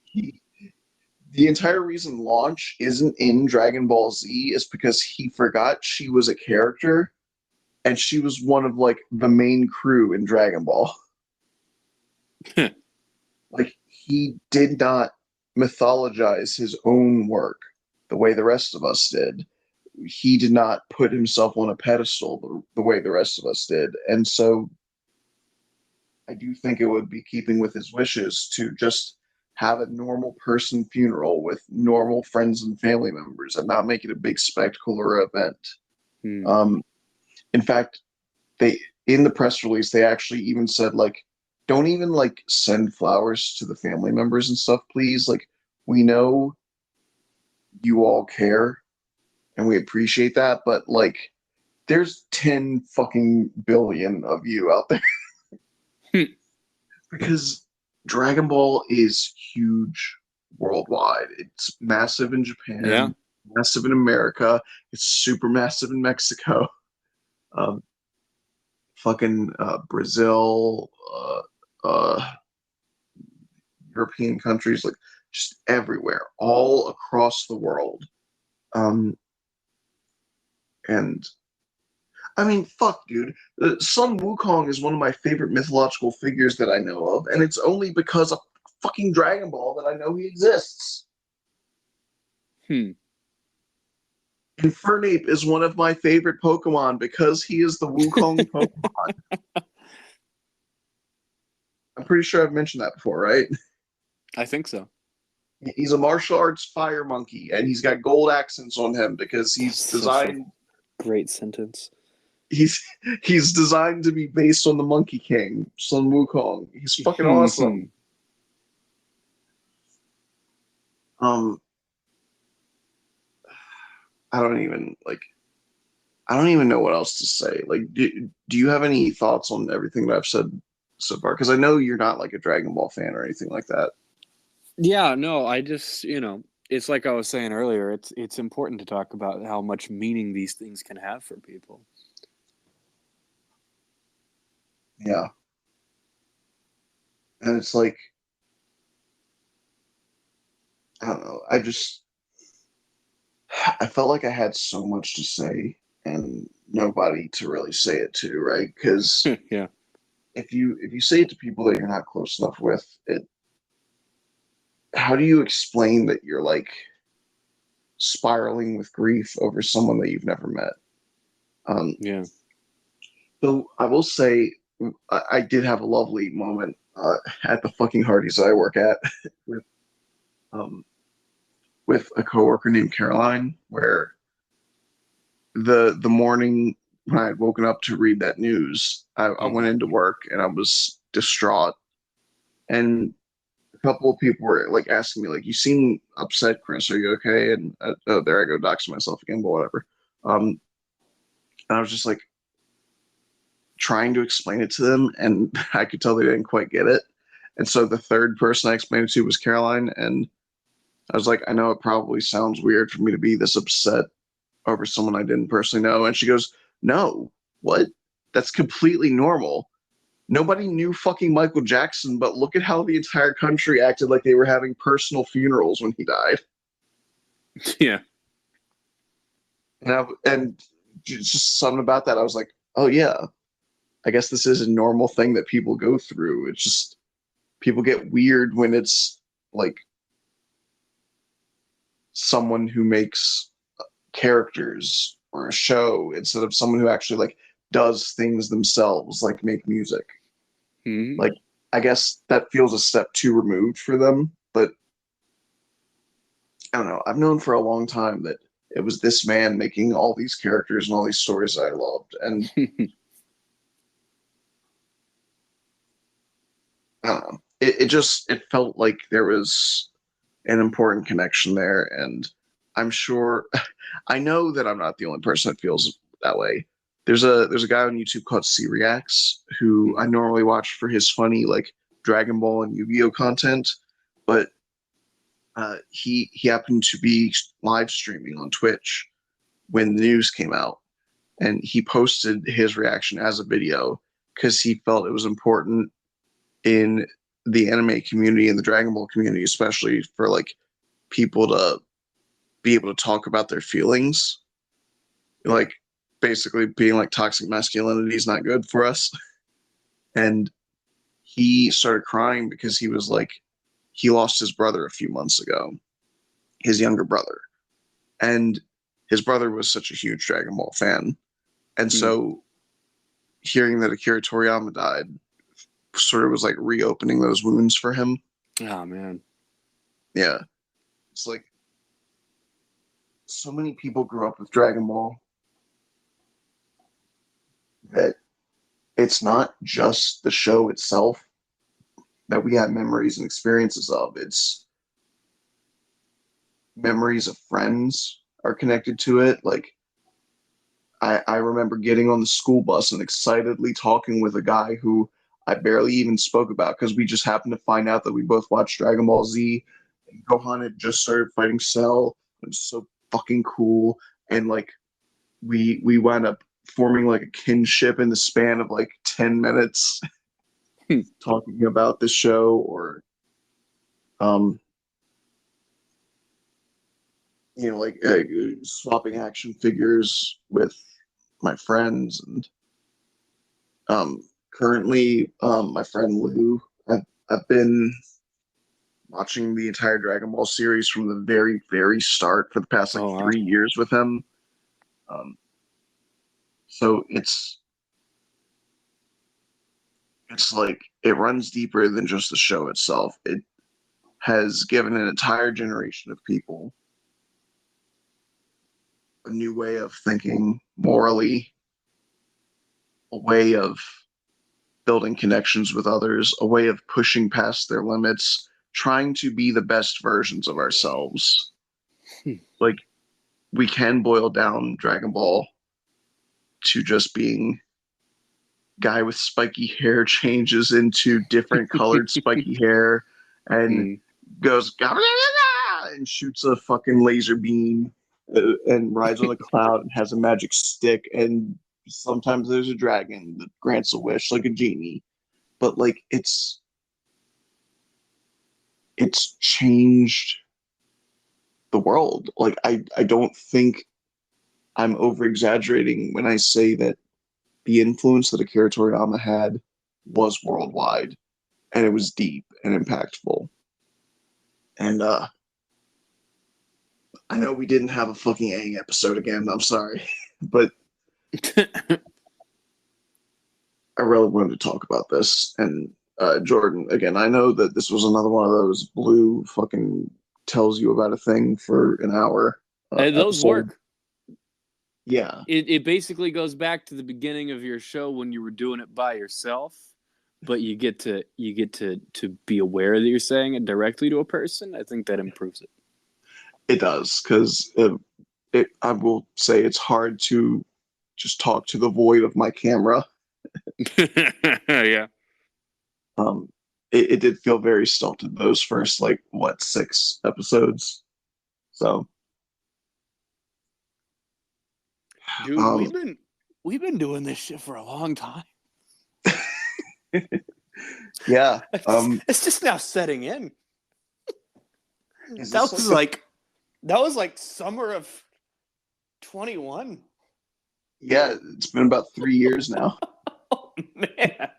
S1: He, the entire reason Launch isn't in Dragon Ball Z is because he forgot she was a character and she was one of like the main crew in Dragon Ball. Like he did not mythologize his own work the way the rest of us did. He did not put himself on a pedestal the way the rest of us did. And so I do think it would be keeping with his wishes to just have a normal person funeral with normal friends and family members and not make it a big spectacle or event.
S2: Hmm.
S1: In fact, they in the press release they actually even said like, don't even like send flowers to the family members and stuff, please. Like, we know you all care and we appreciate that, but like there's 10 fucking billion of you out there. Because Dragon Ball is huge worldwide. It's massive in
S2: Yeah.
S1: Japan, massive in America, it's super massive in Mexico. Um, fucking Brazil, European countries, like just everywhere, all across the world. Um, and I mean, fuck, dude. Sun Wukong is one of my favorite mythological figures that I know of, and it's only because of fucking Dragon Ball that I know he exists.
S2: Hmm.
S1: Infernape is one of my favorite Pokemon because he is the Wukong Pokemon. I'm pretty sure I've mentioned that before, right?
S2: I think so.
S1: He's a martial arts fire monkey, and he's got gold accents on him because he's
S2: That's such a
S1: designed.
S2: great sentence.
S1: He's he's designed to be based on the Monkey King, Sun Wukong. He's fucking
S2: Hmm.
S1: awesome. Um, I don't even like. I don't even know what else to say. Like, do you have any thoughts on everything that I've said so far? Because I know you're not like a Dragon Ball fan or anything like that.
S2: Yeah, no, I just, it's like I was saying earlier, it's important to talk about how much meaning these things can have for people.
S1: Yeah, and it's like I don't know. I felt like I had so much to say and nobody to really say it to, right? Because
S2: Yeah.
S1: if you say it to people that you're not close enough with, it how do you explain that you're like spiraling with grief over someone that you've never met? Um,
S2: Yeah.
S1: so I will say I did have a lovely moment at the fucking Hardee's that I work at with um, with a coworker named Caroline, where the morning when I had woken up to read that news, I went into work and I was distraught. And a couple of people were like asking me, like, "You seem upset, Chris. Are you okay?" And oh, there I go, doxing myself again, but whatever. And I was just like trying to explain it to them, and I could tell they didn't quite get it. And so the third person I explained it to was Caroline, and I was like, "I know it probably sounds weird for me to be this upset over someone I didn't personally know." And she goes, "No, what? That's completely normal. Nobody knew fucking Michael Jackson, but look at how the entire country acted like they were having personal funerals when he died."
S2: Yeah.
S1: And just something about that, I was like, "Oh yeah, I guess this is a normal thing that people go through. It's just people get weird when it's like someone who makes characters or a show instead of someone who actually like does things themselves, like make music.
S2: Hmm.
S1: Like, I guess that feels a step too removed for them, but I don't know. I've known for a long time that it was this man making all these characters and all these stories that I loved, and I don't know. It felt like there was an important connection there, and I'm sure I know that I'm not the only person that feels that way. There's a guy on YouTube called C Reacts who I normally watch for his funny like Dragon Ball and Yu-Gi-Oh content, but he happened to be live streaming on Twitch when the news came out, and he posted his reaction as a video because he felt it was important in the anime community and the Dragon Ball community, especially for like people to be able to talk about their feelings. Like basically being like toxic masculinity is not good for us. And he started crying because he was like, he lost his brother a few months ago, his younger brother. And his brother was such a huge Dragon Ball fan. And so hearing that Akira Toriyama died sort of was like reopening those wounds for him.
S2: Oh man.
S1: Yeah. It's like so many people grew up with Dragon Ball that it's not just the show itself that we have memories and experiences of. It's memories of friends are connected to it. Like I remember getting on the school bus and excitedly talking with a guy who I barely even spoke about because we just happened to find out that we both watched Dragon Ball Z and Gohan had just started fighting Cell. It was so fucking cool. And like we wound up forming like a kinship in the span of like 10 minutes talking about the show or um like swapping action figures with my friends and currently my friend Lou, I've been watching the entire Dragon Ball series from the very very start for the past like
S2: Oh wow.
S1: 3 years with him. um so it's like it runs deeper than just the show itself. It has given an entire generation of people a new way of thinking morally, a way of building connections with others, a way of pushing past their limits, trying to be the best versions of ourselves. Like, we can boil down Dragon Ball to just being guy with spiky hair changes into different colored spiky hair and goes and shoots a fucking laser beam and rides on a cloud and has a magic stick, and sometimes there's a dragon that grants a wish like a genie. But like it's changed the world. Like I don't think I'm over exaggerating when I say that the influence that Akira Toriyama had was worldwide, and it was deep and impactful. And I know we didn't have a fucking Aang episode again. I'm sorry, but I really wanted to talk about this. And Jordan, again, I know that this was another one of those Blue fucking tells you about a thing for an hour.
S2: Those
S1: episode.
S2: work.
S1: Yeah.
S2: It basically goes back to the beginning of your show when you were doing it by yourself, but you get to be aware that you're saying it directly to a person. I think that improves it.
S1: It does, because I will say it's hard to just talk to the void of my camera.
S2: Yeah.
S1: It did feel very stilted those first 6 episodes. So
S2: dude, we've been doing this shit for a long time.
S1: Yeah.
S2: It's just now setting in.
S1: That
S2: was like summer of 21.
S1: Yeah, it's been about 3 years now.
S2: man.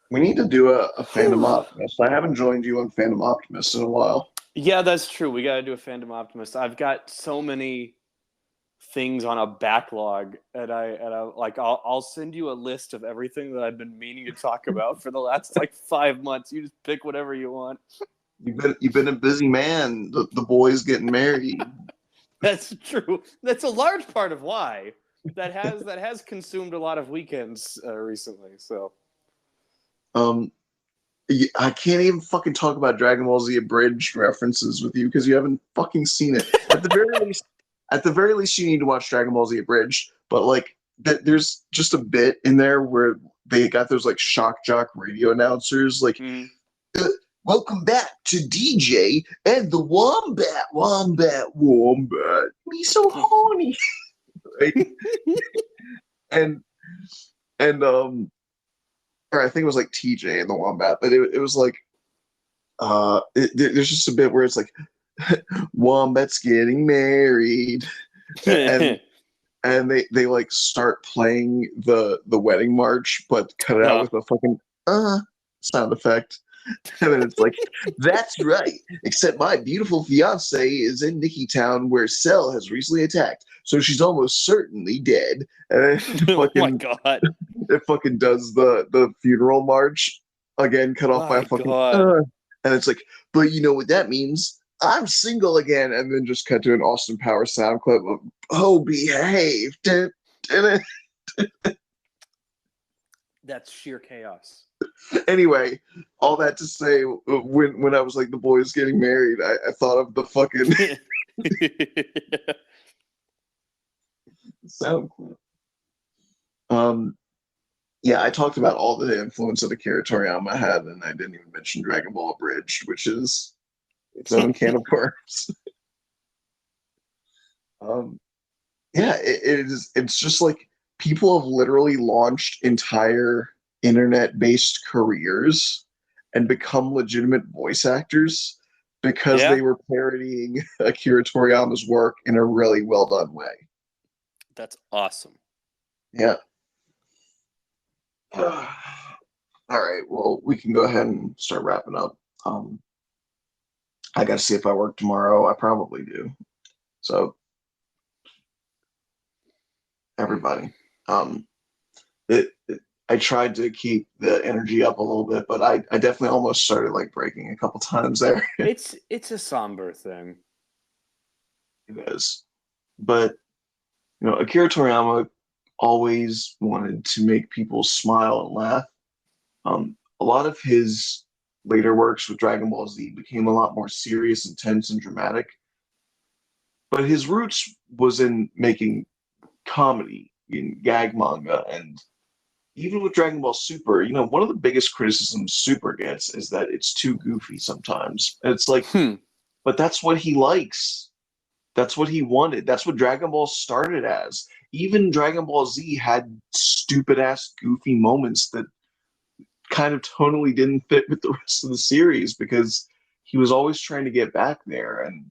S1: We need to do a Fandom Optimist. I haven't joined you on Fandom Optimist in a while.
S2: Yeah, that's true. We got to do a Fandom Optimist. I've got so many things on a backlog, and I'll send you a list of everything that I've been meaning to talk about for the last like 5 months. You just pick whatever you want.
S1: You've been a busy man. The boy's getting married.
S2: That's true. That's a large part of why that has consumed a lot of weekends recently. So,
S1: I can't even fucking talk about Dragon Ball Z abridged references with you because you haven't fucking seen it. At the very least, you need to watch Dragon Ball Z abridged. But like, there's just a bit in there where they got those like shock jock radio announcers, like, "Welcome back to DJ and the Wombat. Me so horny," right? and or I think it was like TJ and the Wombat, but it was like there's just a bit where it's like Wombat's getting married, and they like start playing the wedding march, but cut it out with a fucking sound effect. And then it's like, "That's right, except my beautiful fiance is in Nikki Town where Cell has recently attacked, so she's almost certainly dead." And then
S2: oh my god,
S1: it fucking does the funeral march again, cut off by a fucking and it's like, "But you know what that means? I'm single again." And then just cut to an Austin Powers sound clip of "Oh, behave."
S2: That's sheer chaos.
S1: Anyway, all that to say, when I was like, the boy's getting married, I thought of the fucking sound clip. Yeah, I talked about all the influence that Akira Toriyama had, and I didn't even mention Dragon Ball Abridged, which is its own can of worms. Yeah, it's just like people have literally launched entire internet-based careers and become legitimate voice actors because they were parodying Akira Toriyama's work in a really well done way.
S2: That's awesome.
S1: Yeah. All right, well, we can go ahead and start wrapping up. I got to see if I work tomorrow. I probably do. So, everybody, I tried to keep the energy up a little bit, but I definitely almost started like breaking a couple times there.
S2: It's a somber thing.
S1: It is, but Akira Toriyama always wanted to make people smile and laugh. A lot of his later works with Dragon Ball Z became a lot more serious, intense, and dramatic. But his roots was in making comedy in gag manga, and even with Dragon Ball Super, one of the biggest criticisms Super gets is that it's too goofy sometimes. And it's like, but that's what he likes. That's what he wanted. That's what Dragon Ball started as. Even Dragon Ball Z had stupid ass goofy moments that kind of tonally didn't fit with the rest of the series because he was always trying to get back there. And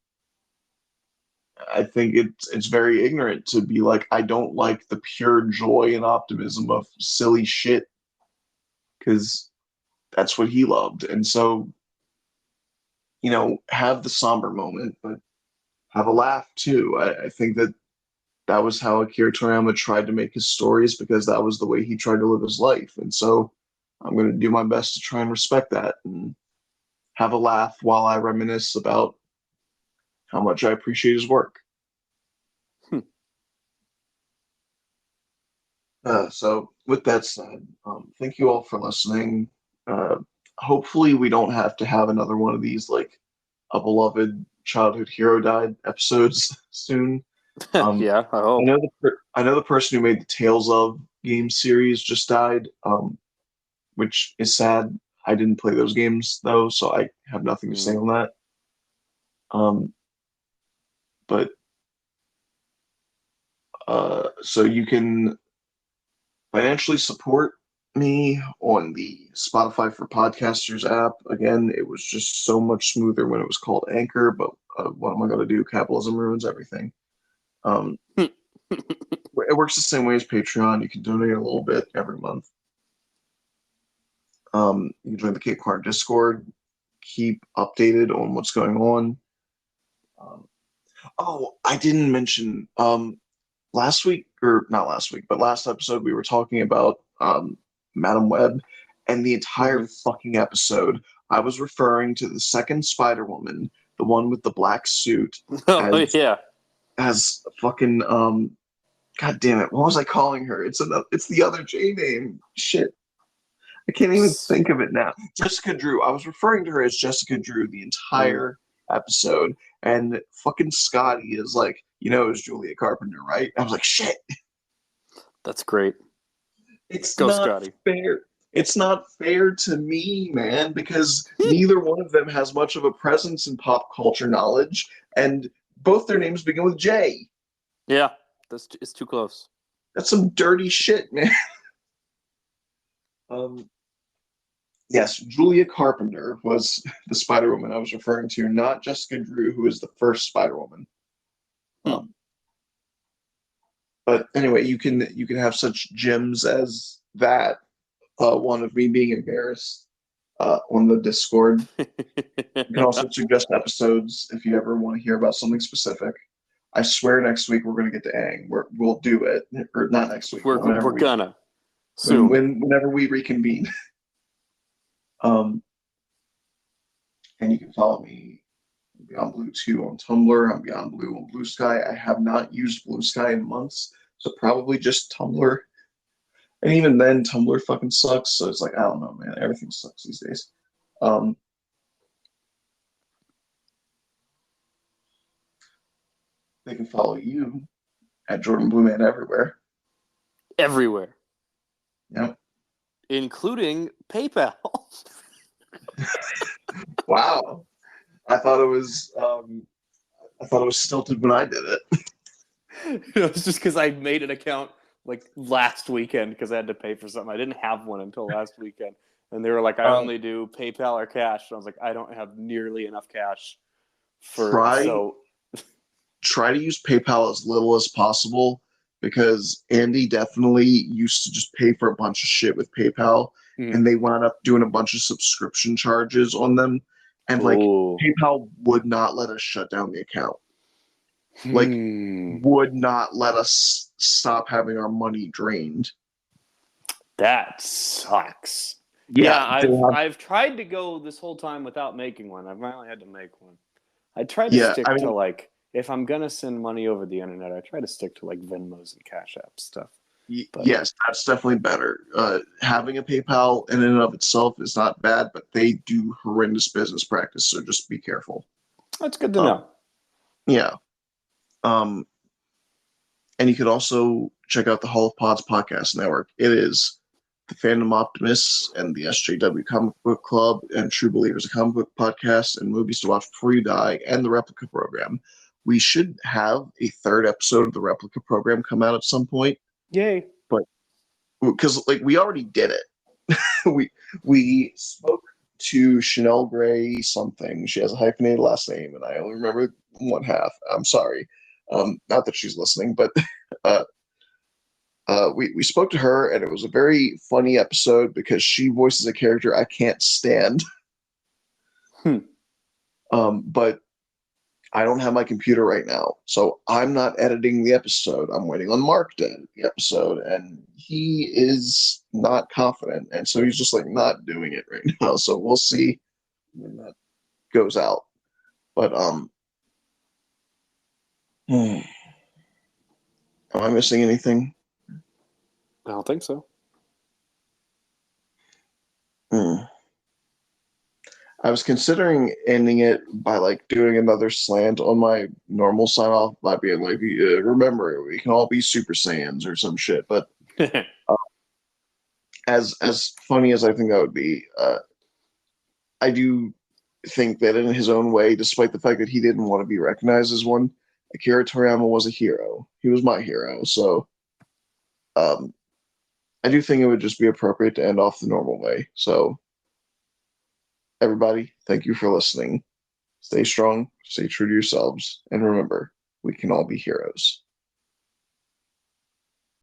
S1: I think it's very ignorant to be like, I don't like the pure joy and optimism of silly shit, because that's what he loved. And so, have the somber moment, but have a laugh too. I think that was how Akira Toriyama tried to make his stories, because that was the way he tried to live his life. And so I'm going to do my best to try and respect that and have a laugh while I reminisce about how much I appreciate his work. So with that said, thank you all for listening. Hopefully we don't have to have another one of these, like a beloved childhood hero died episodes soon.
S2: Yeah, I hope.
S1: I know the person who made the Tales of game series just died, which is sad. I didn't play those games though, so I have nothing to say on that. But so you can financially support me on the Spotify for Podcasters app. Again, it was just so much smoother when it was called Anchor, but what am I going to do? Capitalism ruins everything. It works the same way as Patreon. You can donate a little bit every month. You can join the Cape Corner Discord. Keep updated on what's going on. I didn't mention last week, or not last week, but last episode we were talking about Madam Web, and the entire fucking episode I was referring to the second Spider-Woman, the one with the black suit,
S2: Oh yeah.
S1: as fucking God damn it, what was I calling her? It's the other J name. Shit. I can't even think of it now. Jessica Drew. I was referring to her as Jessica Drew the entire episode, and fucking Scotty is like, it was Julia Carpenter, right? I was like, shit.
S2: That's great.
S1: It's
S2: Go,
S1: not
S2: Scotty.
S1: fair. It's not fair to me, man, because neither one of them has much of a presence in pop culture knowledge, and both their names begin with J.
S2: Yeah, it's too close.
S1: That's some dirty shit, man. Yes, Julia Carpenter was the Spider-Woman I was referring to, not Jessica Drew, who is the first Spider-Woman. But anyway, you can have such gems as that. One of me being embarrassed on the Discord. You can also suggest episodes if you ever want to hear about something specific. I swear next week we're going to get to Aang. We'll do it, or not next week.
S2: We're gonna soon.
S1: Whenever we reconvene. And you can follow me Beyond Blue 2 on Tumblr. I'm Beyond Blue on Bluesky. I have not used Bluesky in months, so probably just Tumblr. And even then, Tumblr fucking sucks. So it's like, I don't know, man. Everything sucks these days. They can follow you at Jordan Blueman everywhere.
S2: Everywhere.
S1: Yep.
S2: Including PayPal.
S1: Wow. I thought it was stilted when I did it.
S2: It's just because I made an account like last weekend because I had to pay for something. I didn't have one until last weekend. And they were like, I only do PayPal or cash. And I was like, I don't have nearly enough cash
S1: try to use PayPal as little as possible, because Andy definitely used to just pay for a bunch of shit with PayPal, and they wound up doing a bunch of subscription charges on them, and like PayPal would not let us shut down the account. Like, would not let us stop having our money drained.
S2: That sucks.
S1: Yeah,
S2: I've tried to go this whole time without making one. I've finally had to make one. I try to stick to like, if I'm gonna send money over the internet, I try to stick to like Venmos and Cash App stuff.
S1: Yes, that's definitely better. Having a PayPal in and of itself is not bad, but they do horrendous business practice, so just be careful.
S2: That's good to know.
S1: Yeah. And you could also check out the Hall of Pods podcast network. It is the Fandom Optimists and the SJW Comic Book Club and True Believers, a comic book podcast and movies to watch before you die, and the Replica program. We should have a third episode of the Replica program come out at some point.
S2: Yay!
S1: But because like we already did it, we spoke to Chanel Gray something. She has a hyphenated last name, and I only remember one half. I'm sorry. Not that she's listening, but we spoke to her, and it was a very funny episode because she voices a character I can't stand. But I don't have my computer right now, so I'm not editing the episode. I'm waiting on Mark to edit the episode, and he is not confident, and so he's just like not doing it right now. So we'll see when that goes out. But am I missing anything?
S2: I don't think so.
S1: I was considering ending it by like doing another slant on my normal sign off by being like, remember, we can all be Super Saiyans or some shit. But as funny as I think that would be, I do think that in his own way, despite the fact that he didn't want to be recognized as one, Akira Toriyama was a hero. He was my hero. So I do think it would just be appropriate to end off the normal way. So everybody, thank you for listening. Stay strong, stay true to yourselves, and remember, we can all be heroes.